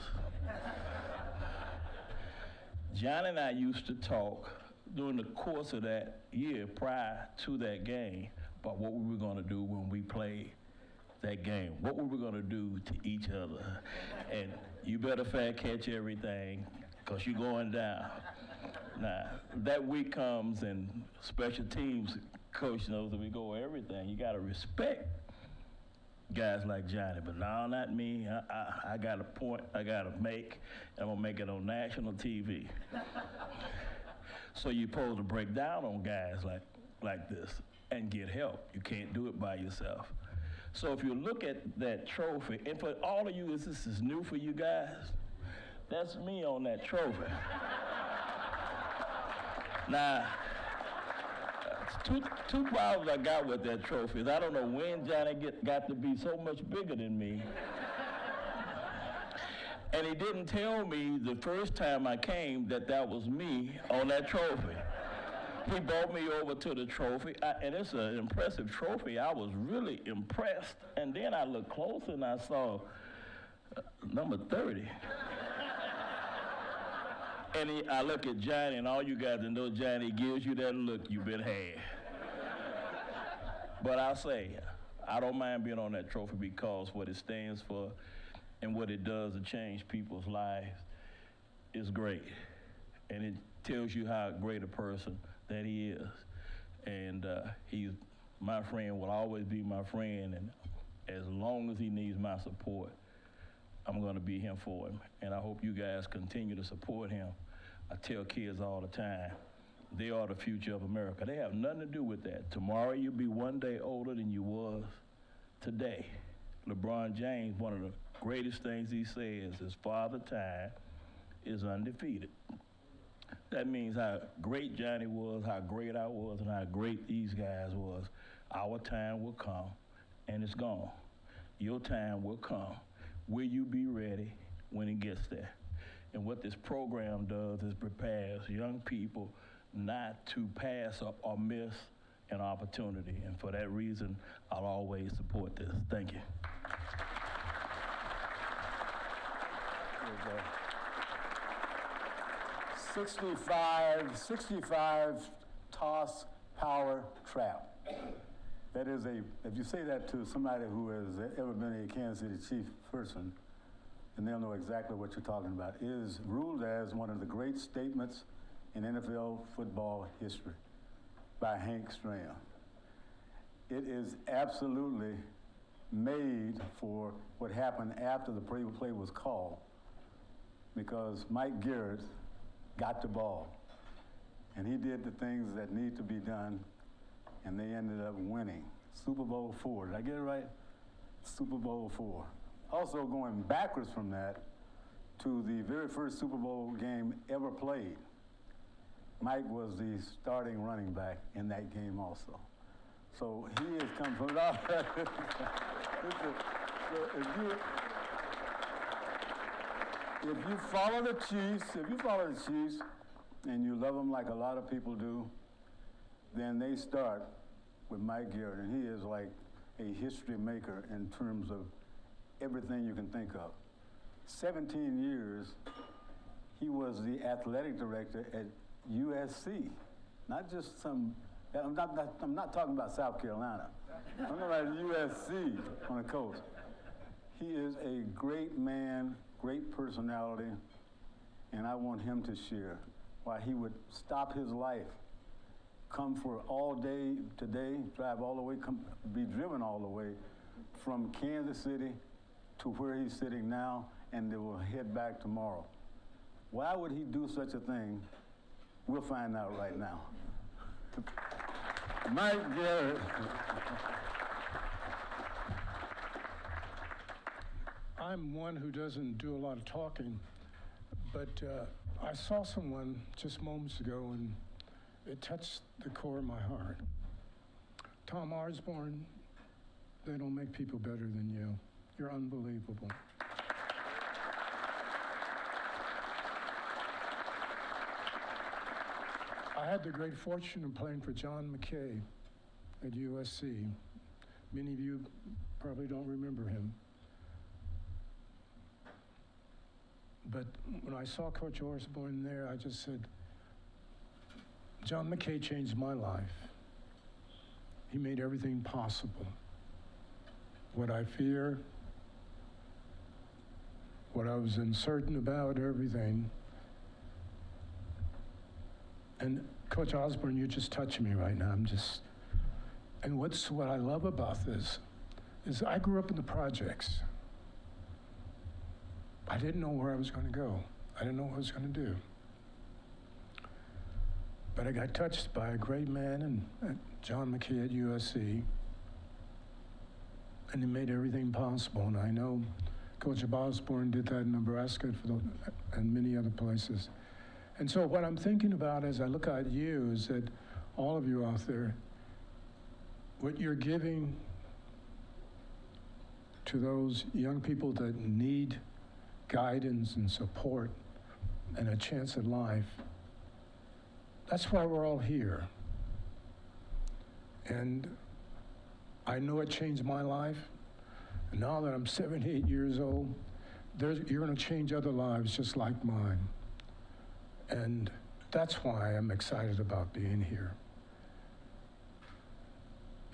Johnny and I used to talk during the course of that year prior to that game about what we were going to do when we played that game, what we were going to do to each other. And you better fat catch everything, because you're going down. Now, that week comes and special teams coach knows that we go everything. You got to respect guys like Johnny, but no, not me. I got a point I got to make, and I'm going to make it on national TV. So you're supposed to break down on guys like this. and get help. You can't do it by yourself. So if you look at that trophy, and for all of you, this is new for you guys, that's me on that trophy. Now, two problems I got with that trophy is I don't know when Johnny got to be so much bigger than me. And he didn't tell me the first time I came that was me on that trophy. He brought me over to the trophy, and it's an impressive trophy. I was really impressed. And then I looked closer and I saw number 30. And I look at Johnny, and all you guys know Johnny gives you that look, you've been had. But I'll say, I don't mind being on that trophy because what it stands for and what it does to change people's lives is great. And it tells you how great a person that he is. And he's my friend, will always be my friend, and as long as he needs my support, I'm gonna be here for him. And I hope you guys continue to support him. I tell kids all the time, they are the future of America. They have nothing to do with that. Tomorrow you'll be one day older than you was today. LeBron James, one of the greatest things he says is Father Time is undefeated. That means how great Johnny was, how great I was, and how great these guys was. Our time will come, and it's gone. Your time will come. Will you be ready when it gets there? And what this program does is prepares young people not to pass up or miss an opportunity. And for that reason, I'll always support this. Thank you. 65 toss power trap. That is if you say that to somebody who has ever been a Kansas City Chief person, and they'll know exactly what you're talking about. It is ruled as one of the great statements in NFL football history by Hank Stram. It is absolutely made for what happened after the play was called, because Mike Garrett got the ball, and he did the things that need to be done, and they ended up winning Super Bowl IV. Did I get it right? Super Bowl IV. Also going backwards from that to the very first Super Bowl game ever played, Mike was the starting running back in that game also. So he has come from it all. If you follow the Chiefs, and you love them like a lot of people do, then they start with Mike Garrett, and he is like a history maker in terms of everything you can think of. 17 years, he was the athletic director at USC, not just some, I'm not talking about South Carolina. I'm talking about USC on the coast. He is a great man, great personality, and I want him to share why he would stop his life, come for all day today, drive all the way, be driven all the way from Kansas City to where he's sitting now, and they will head back tomorrow. Why would he do such a thing? We'll find out right now. Mike Garrett. I'm one who doesn't do a lot of talking, but I saw someone just moments ago, and it touched the core of my heart. Tom Osborne, they don't make people better than you. You're unbelievable. I had the great fortune of playing for John McKay at USC. Many of you probably don't remember him. But when I saw Coach Osborne there, I just said, John McKay changed my life. He made everything possible. What I fear, what I was uncertain about, everything. And Coach Osborne, you're just touching me right now. And what I love about this is I grew up in the projects. I didn't know where I was going to go. I didn't know what I was going to do. But I got touched by a great man, and John McKay at USC, and he made everything possible. And I know Coach Osborne did that in Nebraska and many other places. And so what I'm thinking about as I look at you is that all of you out there, what you're giving to those young people that need guidance and support and a chance at life, that's why we're all here. And I know it changed my life. And now that I'm 78 years old, you're going to change other lives just like mine. And that's why I'm excited about being here.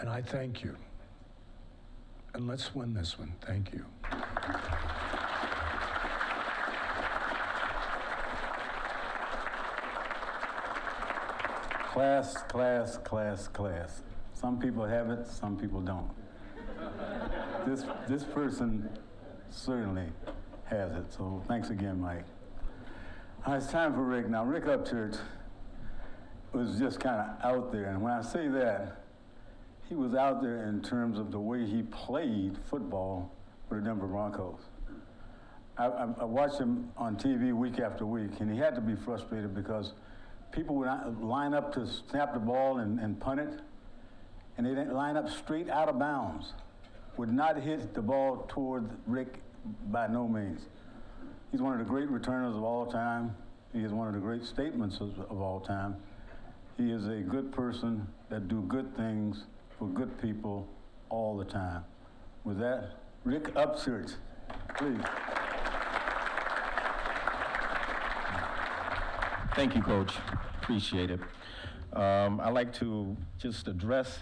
And I thank you. And let's win this one. Thank you. Class, class, class, class. Some people have it, some people don't. This person certainly has it, so thanks again, Mike. It's time for Rick. Now, Rick Upchurch was just kind of out there, and when I say that, he was out there in terms of the way he played football for the Denver Broncos. I watched him on TV week after week, and he had to be frustrated because people would line up to snap the ball and punt it, and they didn't line up straight out of bounds. Would not hit the ball toward Rick by no means. He's one of the great returners of all time. He is one of the great statements of all time. He is a good person that do good things for good people all the time. With that, Rick Upchurch, please. Thank you, Coach. Appreciate it. I'd like to just address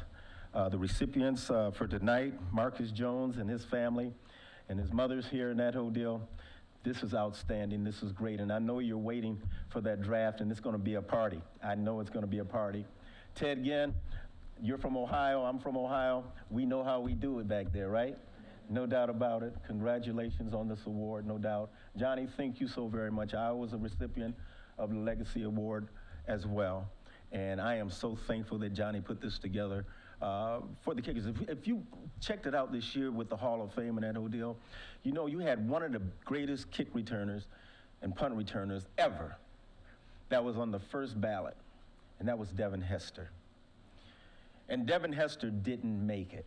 the recipients for tonight, Marcus Jones and his family, and his mother's here and that whole deal. This is outstanding. This is great. And I know you're waiting for that draft, and it's going to be a party. I know it's going to be a party. Ted Ginn, you're from Ohio. I'm from Ohio. We know how we do it back there, right? No doubt about it. Congratulations on this award, no doubt. Johnny, thank you so very much. I was a recipient of the Legacy Award as well. And I am so thankful that Johnny put this together for the kickers. If you checked it out this year with the Hall of Fame and that whole deal, you know you had one of the greatest kick returners and punt returners ever that was on the first ballot, and that was Devin Hester. And Devin Hester didn't make it.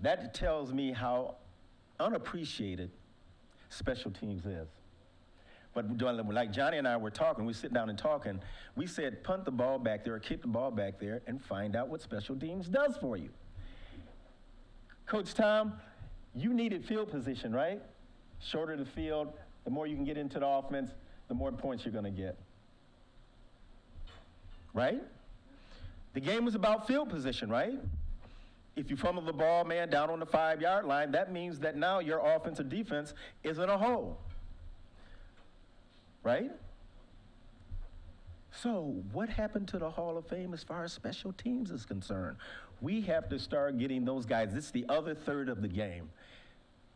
That tells me how unappreciated special teams is. But like Johnny and I were talking, we sit down and talking, we said punt the ball back there or kick the ball back there and find out what special teams does for you. Coach Tom, you needed field position, right? Shorter the field, the more you can get into the offense, the more points you're going to get. Right? The game was about field position, right? If you fumble the ball, man, down on the 5-yard line, that means that now your offense or defense is in a hole. Right? So what happened to the Hall of Fame as far as special teams is concerned? We have to start getting those guys. This is the other third of the game.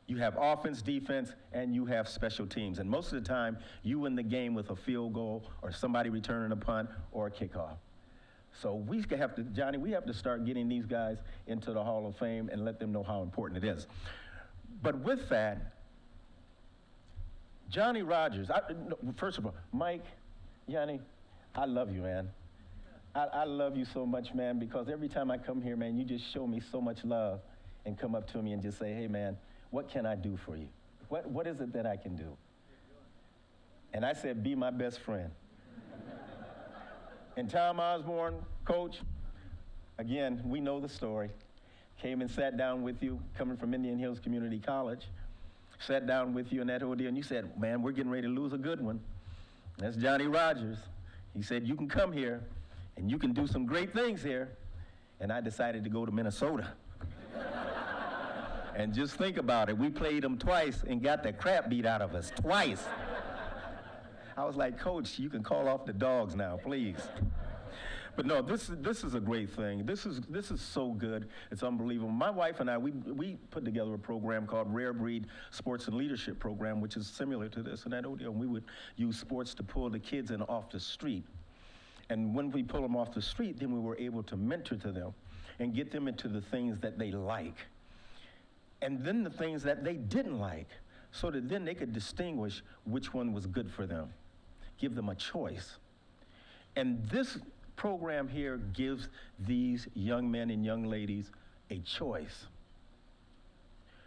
You have offense, defense, and you have special teams. And most of the time, you win the game with a field goal or somebody returning a punt or a kickoff. So we have to, Johnny, we have to start getting these guys into the Hall of Fame and let them know how important it is. But with that, Johnny Rodgers, first of all, Mike, Johnny, I love you, man. I love you so much, man, because every time I come here, man, you just show me so much love and come up to me and just say, hey, man, what can I do for you? What is it that I can do? And I said, be my best friend. And Tom Osborne, Coach, again, we know the story. Came and sat down with you, coming from Indian Hills Community College. Sat down with you and that whole deal, and you said, man, we're getting ready to lose a good one. That's Johnny Rodgers. He said, you can come here, and you can do some great things here. And I decided to go to Minnesota. And just think about it. We played them twice and got the crap beat out of us, twice. I was like, Coach, you can call off the dogs now, please. But no, this is a great thing. This is so good. It's unbelievable. My wife and I, we put together a program called Rare Breed Sports and Leadership Program, which is similar to this and that. And we would use sports to pull the kids in off the street. And when we pull them off the street, then we were able to mentor to them and get them into the things that they like. And then the things that they didn't like, so that then they could distinguish which one was good for them. Give them a choice. And this program here gives these young men and young ladies a choice.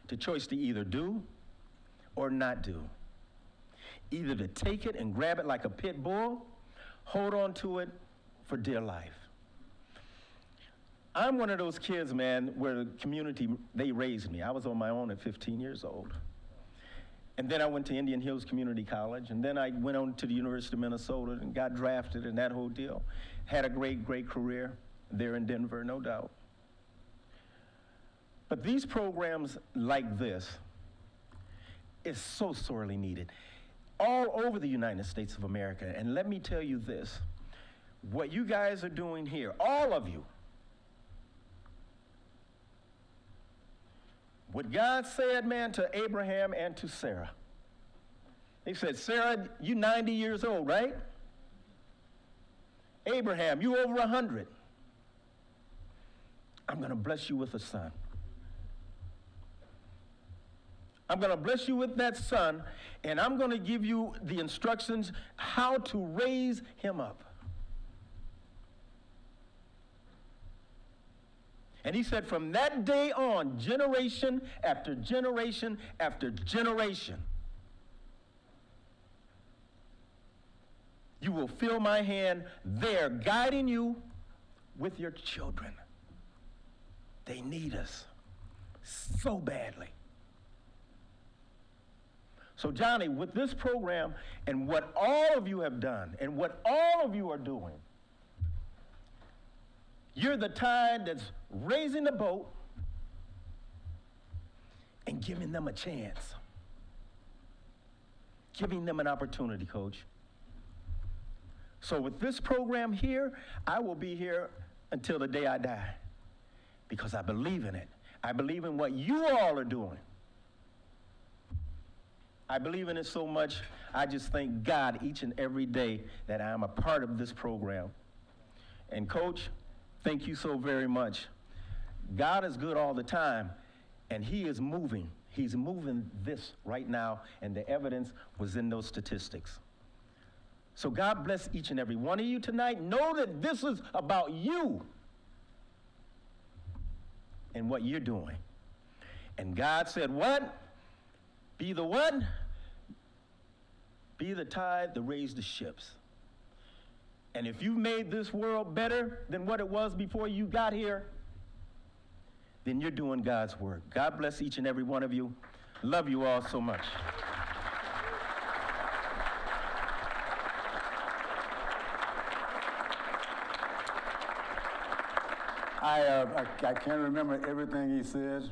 The choice to either do or not do. Either to take it and grab it like a pit bull, hold on to it for dear life. I'm one of those kids, man, where the community, they raised me. I was on my own at 15 years old. And then I went to Indian Hills Community College, and then I went on to the University of Minnesota and got drafted and that whole deal. Had a great, great career there in Denver, no doubt. But these programs like this is so sorely needed all over the United States of America. And let me tell you this, what you guys are doing here, all of you, what God said, man, to Abraham and to Sarah. He said, Sarah, you 90 years old, right? Abraham, you over 100. I'm going to bless you with a son. I'm going to bless you with that son, and I'm going to give you the instructions how to raise him up. And he said, from that day on, generation after generation after generation, you will feel my hand there guiding you with your children. They need us so badly. So Johnny, with this program and what all of you have done and what all of you are doing, you're the tide that's raising the boat and giving them a chance. Giving them an opportunity, Coach. So with this program here, I will be here until the day I die because I believe in it. I believe in what you all are doing. I believe in it so much, I just thank God each and every day that I'm a part of this program. And Coach, thank you so very much. God is good all the time, and he is moving. He's moving this right now, and the evidence was in those statistics. So God bless each and every one of you tonight. Know that this is about you and what you're doing. And God said what? Be the what? Be the tide that raised the ships. And if you made this world better than what it was before you got here, then you're doing God's work. God bless each and every one of you. Love you all so much. I can't remember everything he said,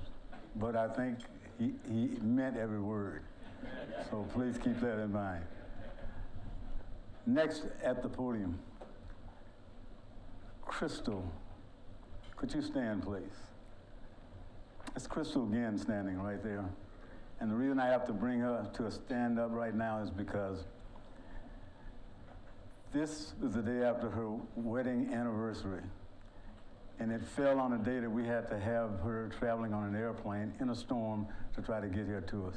but I think he meant every word. So please keep that in mind. Next at the podium, Crystal. Could you stand, please? It's Crystal again standing right there. And the reason I have to bring her to a stand up right now is because this is the day after her wedding anniversary. And it fell on a day that we had to have her traveling on an airplane in a storm to try to get here to us.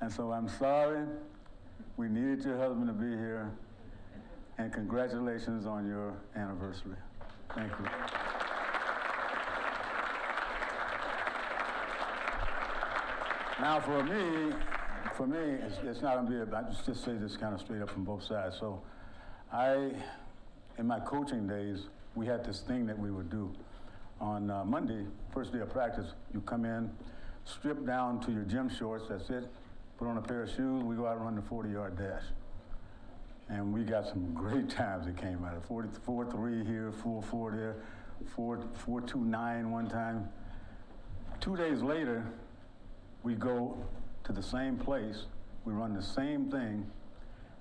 And so I'm sorry, we needed your husband to be here, and congratulations on your anniversary. Thank you. Now for me, it's not gonna be, I just say this kind of straight up from both sides. So in my coaching days, we had this thing that we would do. On Monday, first day of practice, you come in, strip down to your gym shorts, that's it, put on a pair of shoes, we go out and run the 40-yard dash. And we got some great times that came out of 4.3 here, 4.4 there, 4.29 one time. 2 days later, we go to the same place, we run the same thing,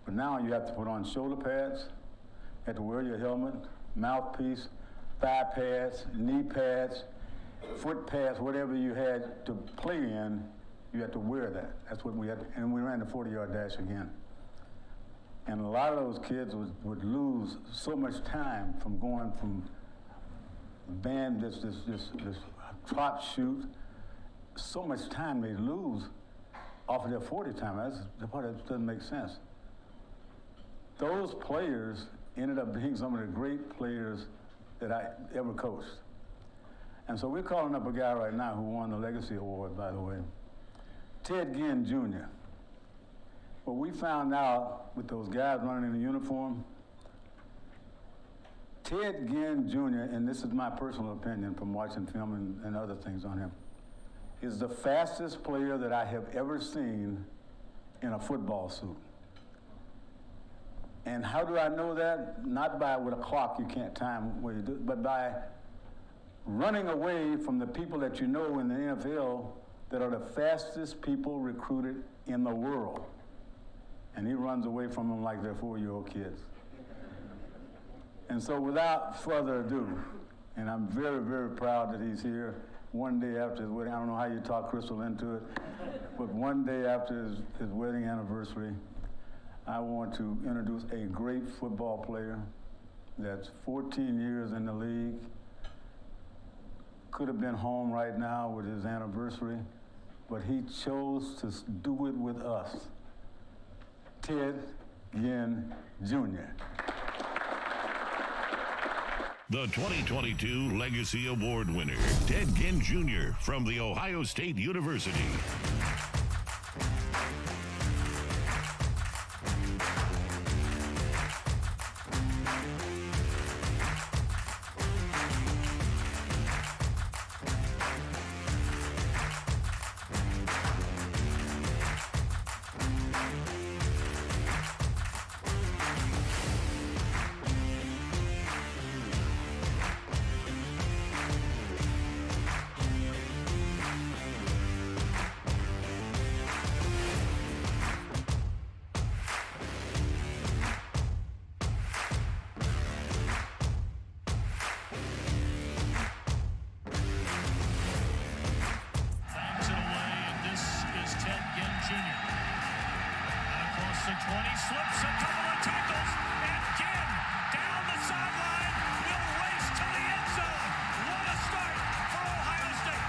but now you have to put on shoulder pads, you have to wear your helmet, mouthpiece, thigh pads, knee pads, foot pads, whatever you had to play in, you had to wear that. That's what we had, and we ran the 40-yard dash again. And a lot of those kids would lose so much time from going from band, this trot shoot, so much time they lose off of their 40 time. That's the part that doesn't make sense. Those players ended up being some of the great players that I ever coached. And so we're calling up a guy right now who won the Legacy Award, by the way, Ted Ginn Jr. But we found out with those guys running in the uniform, Ted Ginn Jr., and this is my personal opinion from watching film and other things on him, is the fastest player that I have ever seen in a football suit. And how do I know that? Not by with a clock, you can't time what you do, but by running away from the people that you know in the NFL that are the fastest people recruited in the world. And he runs away from them like they're 4-year-old kids. And so without further ado, and I'm very, very proud that he's here one day after his wedding. I don't know how you talk Crystal into it, but one day after his wedding anniversary, I want to introduce a great football player that's 14 years in the league, could have been home right now with his anniversary, but he chose to do it with us. Ted Ginn Jr. The 2022 Legacy Award winner, Ted Ginn Jr. from The Ohio State University. The 20, slips a couple of tackles, and Ginn down the sideline will race to the end zone. What a start for Ohio State.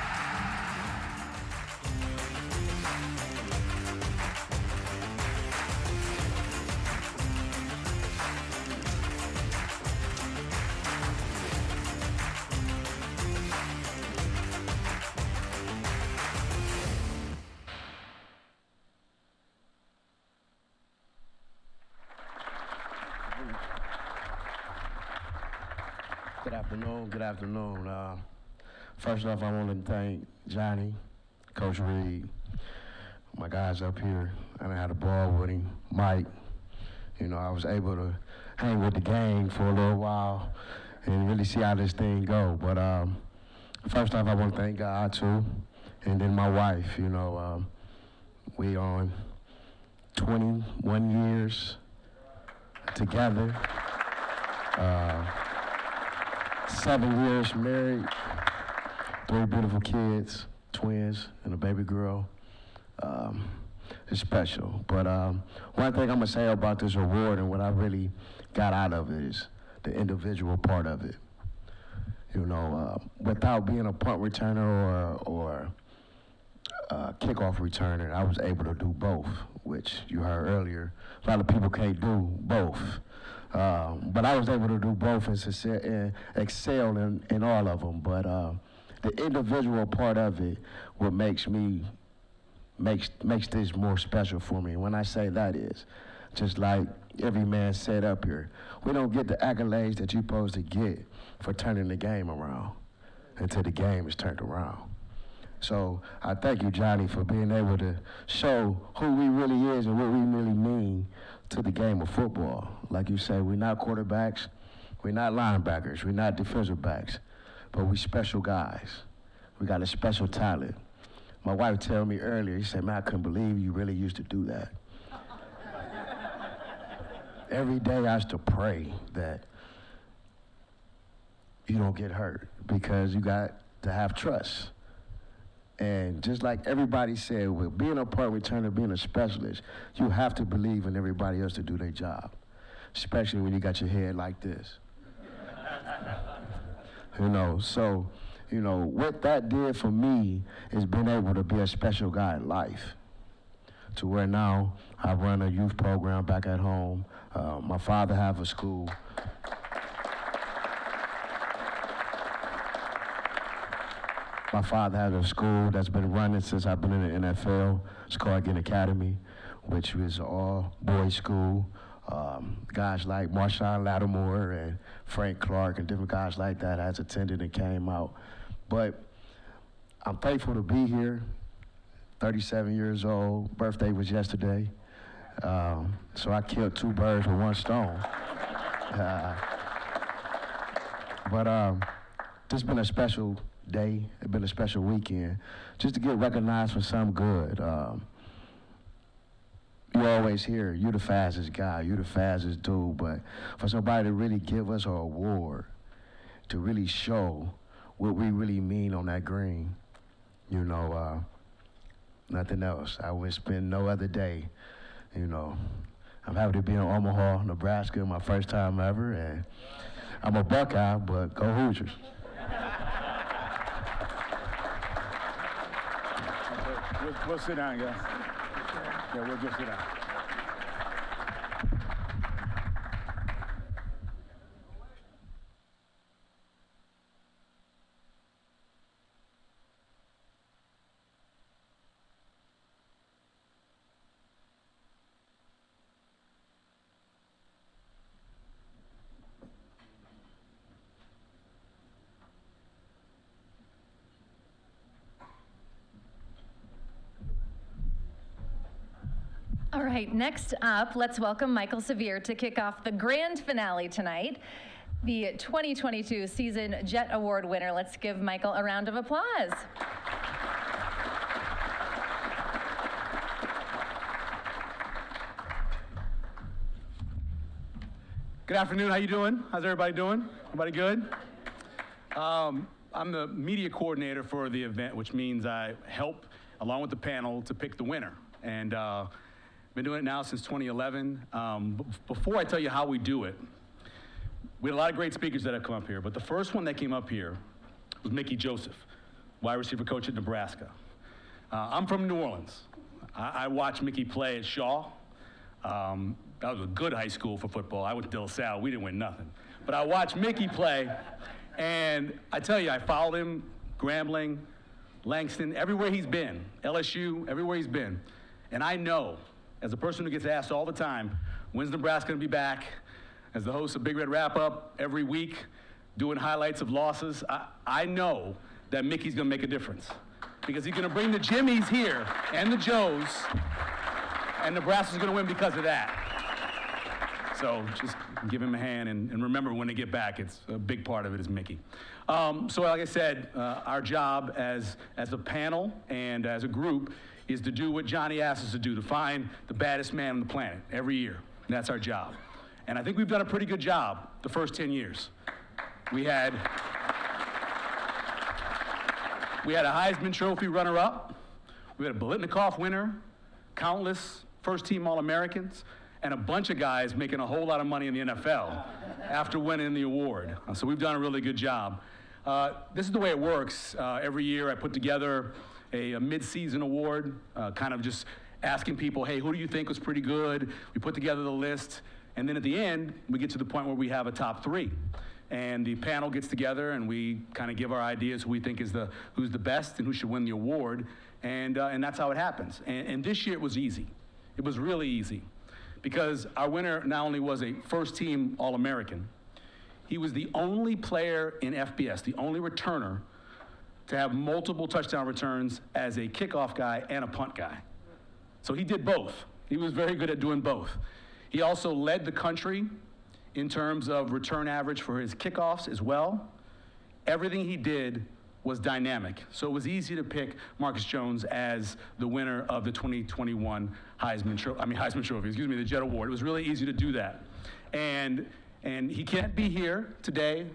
Good afternoon. First off, I want to thank Johnny, Coach Reed, my guys up here. I had a ball with him, Mike. You know, I was able to hang with the gang for a little while and really see how this thing go. But first off, I want to thank God too, and then my wife. You know, we on 21 years together. 7 years married, 3 beautiful kids, twins, and a baby girl. It's special. But one thing I'm going to say about this award and what I really got out of it is the individual part of it. You know, without being a punt returner or kickoff returner, I was able to do both, which you heard earlier. A lot of people can't do both. But I was able to do both and excel in all of them. But the individual part of it, what makes this more special for me. When I say that is, just like every man said up here, we don't get the accolades that you're supposed to get for turning the game around until the game is turned around. So I thank you, Johnny, for being able to show who we really is and what we really mean to the game of football. Like you say, we're not quarterbacks, we're not linebackers, we're not defensive backs, but we special guys. We got a special talent. My wife told me earlier, she said, man, I couldn't believe you really used to do that. Every day I used to pray that you don't get hurt because you got to have trust. And just like everybody said, with being a punt returner, being a specialist, you have to believe in everybody else to do their job, especially when you got your head like this. So, what that did for me is being able to be a special guy in life, to where now I run a youth program back at home. My father have a school. My father has a school that's been running since I've been in the NFL. It's called Again Academy, which is an all-boys school. Guys like Marshawn Lattimore and Frank Clark and different guys like that has attended and came out. But I'm thankful to be here. 37 years old. Birthday was yesterday. So I killed 2 birds with 1 stone. But this has been a special day. It's been a special weekend. Just to get recognized for something good. You always hear, you the fastest guy, you the fastest dude, but for somebody to really give us an award, to really show what we really mean on that green, nothing else. I would spend no other day, I'm happy to be in Omaha, Nebraska, my first time ever, and I'm a Buckeye, but go Hoosiers. We'll sit down, guys. Yeah, we'll just sit down. All right, next up, let's welcome Michael Severe to kick off the grand finale tonight, the 2022 Season Jet Award winner. Let's give Michael a round of applause. Good afternoon, how you doing? How's everybody doing? Everybody good? I'm the media coordinator for the event, which means I help, along with the panel, to pick the winner. And been doing it now since 2011. Before I tell you how we do it, we had a lot of great speakers that have come up here, but the first one that came up here was Mickey Joseph, wide receiver coach at Nebraska. I'm from New Orleans. I watched Mickey play at Shaw. That was a good high school for football. I went to De La Salle, we didn't win nothing. But I watched Mickey play, and I tell you, I followed him, Grambling, Langston, everywhere he's been, LSU, everywhere he's been. And I know, as a person who gets asked all the time, when's Nebraska gonna be back? As the host of Big Red Wrap-Up every week, doing highlights of losses, I know that Mickey's gonna make a difference. Because he's gonna bring the Jimmies here and the Joes, and Nebraska's gonna win because of that. So just give him a hand, and remember, when they get back, it's a big part of it is Mickey. So like I said, our job as a panel and as a group is to do what Johnny asked us to do, to find the baddest man on the planet every year. And that's our job. And I think we've done a pretty good job the first 10 years. We had a Heisman Trophy runner-up. We had a Biletnikoff winner, countless first-team All-Americans, and a bunch of guys making a whole lot of money in the NFL after winning the award. So we've done a really good job. This is the way it works. Every year I put together a mid-season award, kind of just asking people, hey, who do you think was pretty good? We put together the list, and then at the end, we get to the point where we have a top 3. And the panel gets together, and we kind of give our ideas who we think is who's the best and who should win the award, and that's how it happens. And this year it was easy. It was really easy, because our winner not only was a first-team All-American, he was the only player in FBS, the only returner to have multiple touchdown returns as a kickoff guy and a punt guy. So he did both. He was very good at doing both. He also led the country in terms of return average for his kickoffs as well. Everything he did was dynamic. So it was easy to pick Marcus Jones as the winner of the 2021 Heisman Trophy, the Jet Award. It was really easy to do that. And he can't be here today.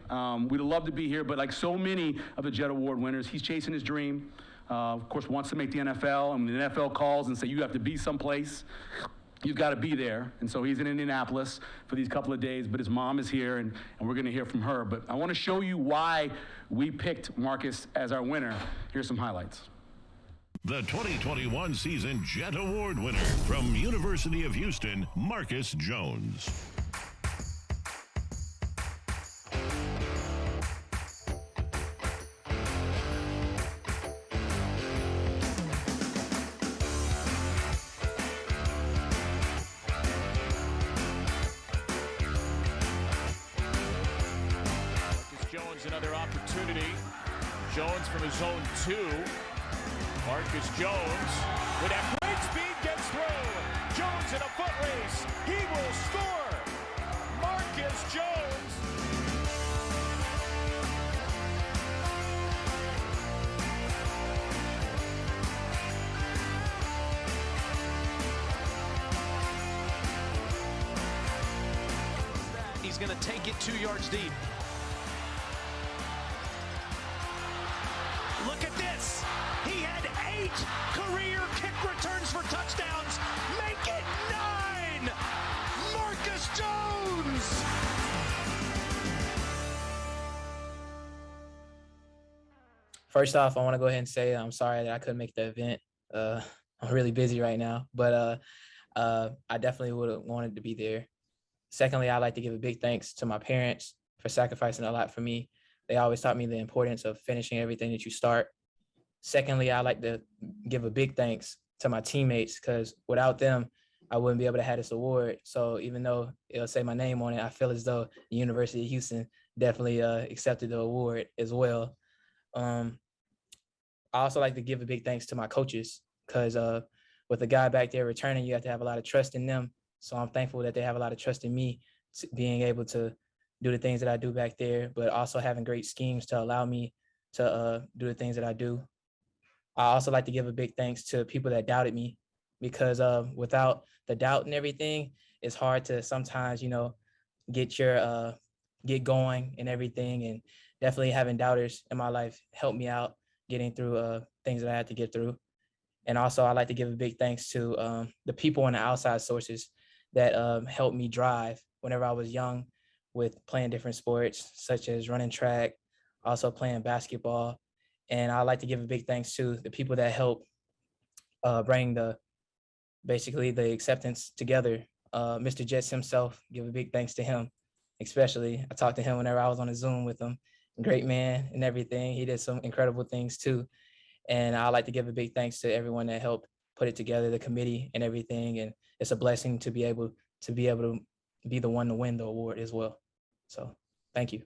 We'd love to be here, but like so many of the Jet Award winners, he's chasing his dream. of course, wants to make the NFL, and when the NFL calls and say you have to be someplace, you've got to be there. And so he's in Indianapolis for these couple of days, but his mom is here, and we're going to hear from her. But I want to show you why we picked Marcus as our winner. Here's some highlights. The 2021 season Jet Award winner from University of Houston, Marcus Jones. Jones, another opportunity. Jones from his own 2. Marcus Jones with that great speed gets through. Jones in a foot race. He will score. Marcus Jones. He's going to take it 2 yards deep. Look at this. He had 8 career kick returns for touchdowns. Make it 9. Marcus Jones. First off, I want to go ahead and say I'm sorry that I couldn't make the event. I'm really busy right now, but I definitely would have wanted to be there. Secondly, I'd like to give a big thanks to my parents for sacrificing a lot for me. They always taught me the importance of finishing everything that you start. Secondly, I'd like to give a big thanks to my teammates, because without them, I wouldn't be able to have this award. So even though it'll say my name on it, I feel as though the University of Houston definitely accepted the award as well. I also like to give a big thanks to my coaches, because with a guy back there returning, you have to have a lot of trust in them. So I'm thankful that they have a lot of trust in me, being able to do the things that I do back there, but also having great schemes to allow me to do the things that I do. I also like to give a big thanks to people that doubted me, because without the doubt and everything, it's hard to sometimes, get going and everything. And definitely having doubters in my life helped me out getting through things that I had to get through. And also I like to give a big thanks to the people on the outside sources that helped me drive whenever I was young with playing different sports, such as running track, also playing basketball. And I'd like to give a big thanks to the people that helped bring the acceptance together. Mr. Jets himself, give a big thanks to him, especially. I talked to him whenever I was on a Zoom with him. Great man and everything. He did some incredible things too. And I'd like to give a big thanks to everyone that helped put it together, the committee and everything. And it's a blessing to be able to be the one to win the award as well. So thank you.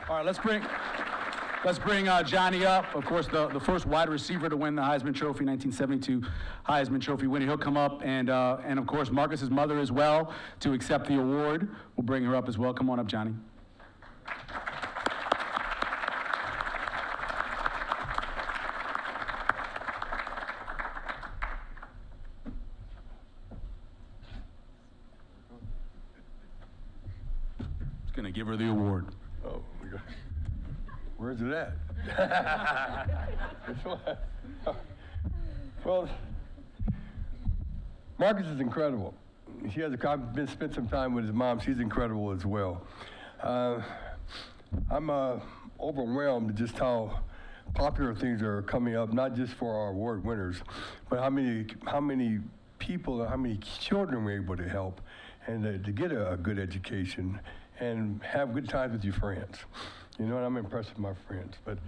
All right, let's bring Johnny up. Of course, the first wide receiver to win the Heisman Trophy, 1972 Heisman Trophy winner. He'll come up, and of course, Marcus's mother as well to accept the award. We'll bring her up as well. Come on up, Johnny. Just gonna give her the award. Oh, where's it at? Well, Marcus is incredible. I've spent some time with his mom. She's incredible as well. I'm overwhelmed just how popular things are coming up, not just for our award winners, but how many people, how many children we're able to help, and to get a good education and have good times with your friends. You know, and I'm impressed with my friends. But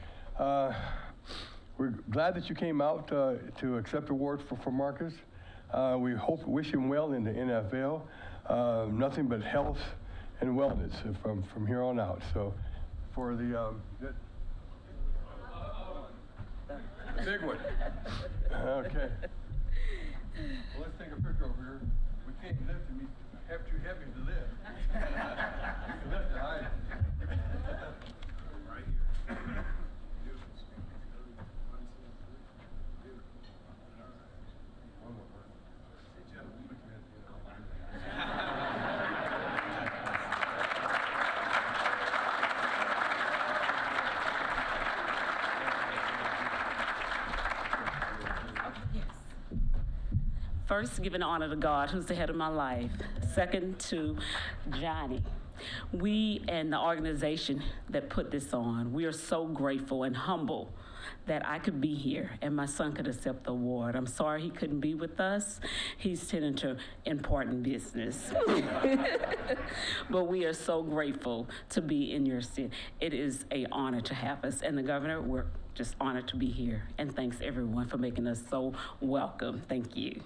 we're glad that you came out to accept the award for Marcus. We wish him well in the NFL. Nothing but health and wellness from here on out. So for the big one. Okay. Well, let's take a picture over here. We can't lift him. He's too heavy to lift. You can lift the height. Right here. First, giving honor to God, who's the head of my life. Second, to Johnny. We and the organization that put this on, we are so grateful and humble that I could be here and my son could accept the award. I'm sorry he couldn't be with us. He's tending to important business. But we are so grateful to be in your city. It is an honor to have us. And the governor, we're just honored to be here. And thanks everyone for making us so welcome. Thank you.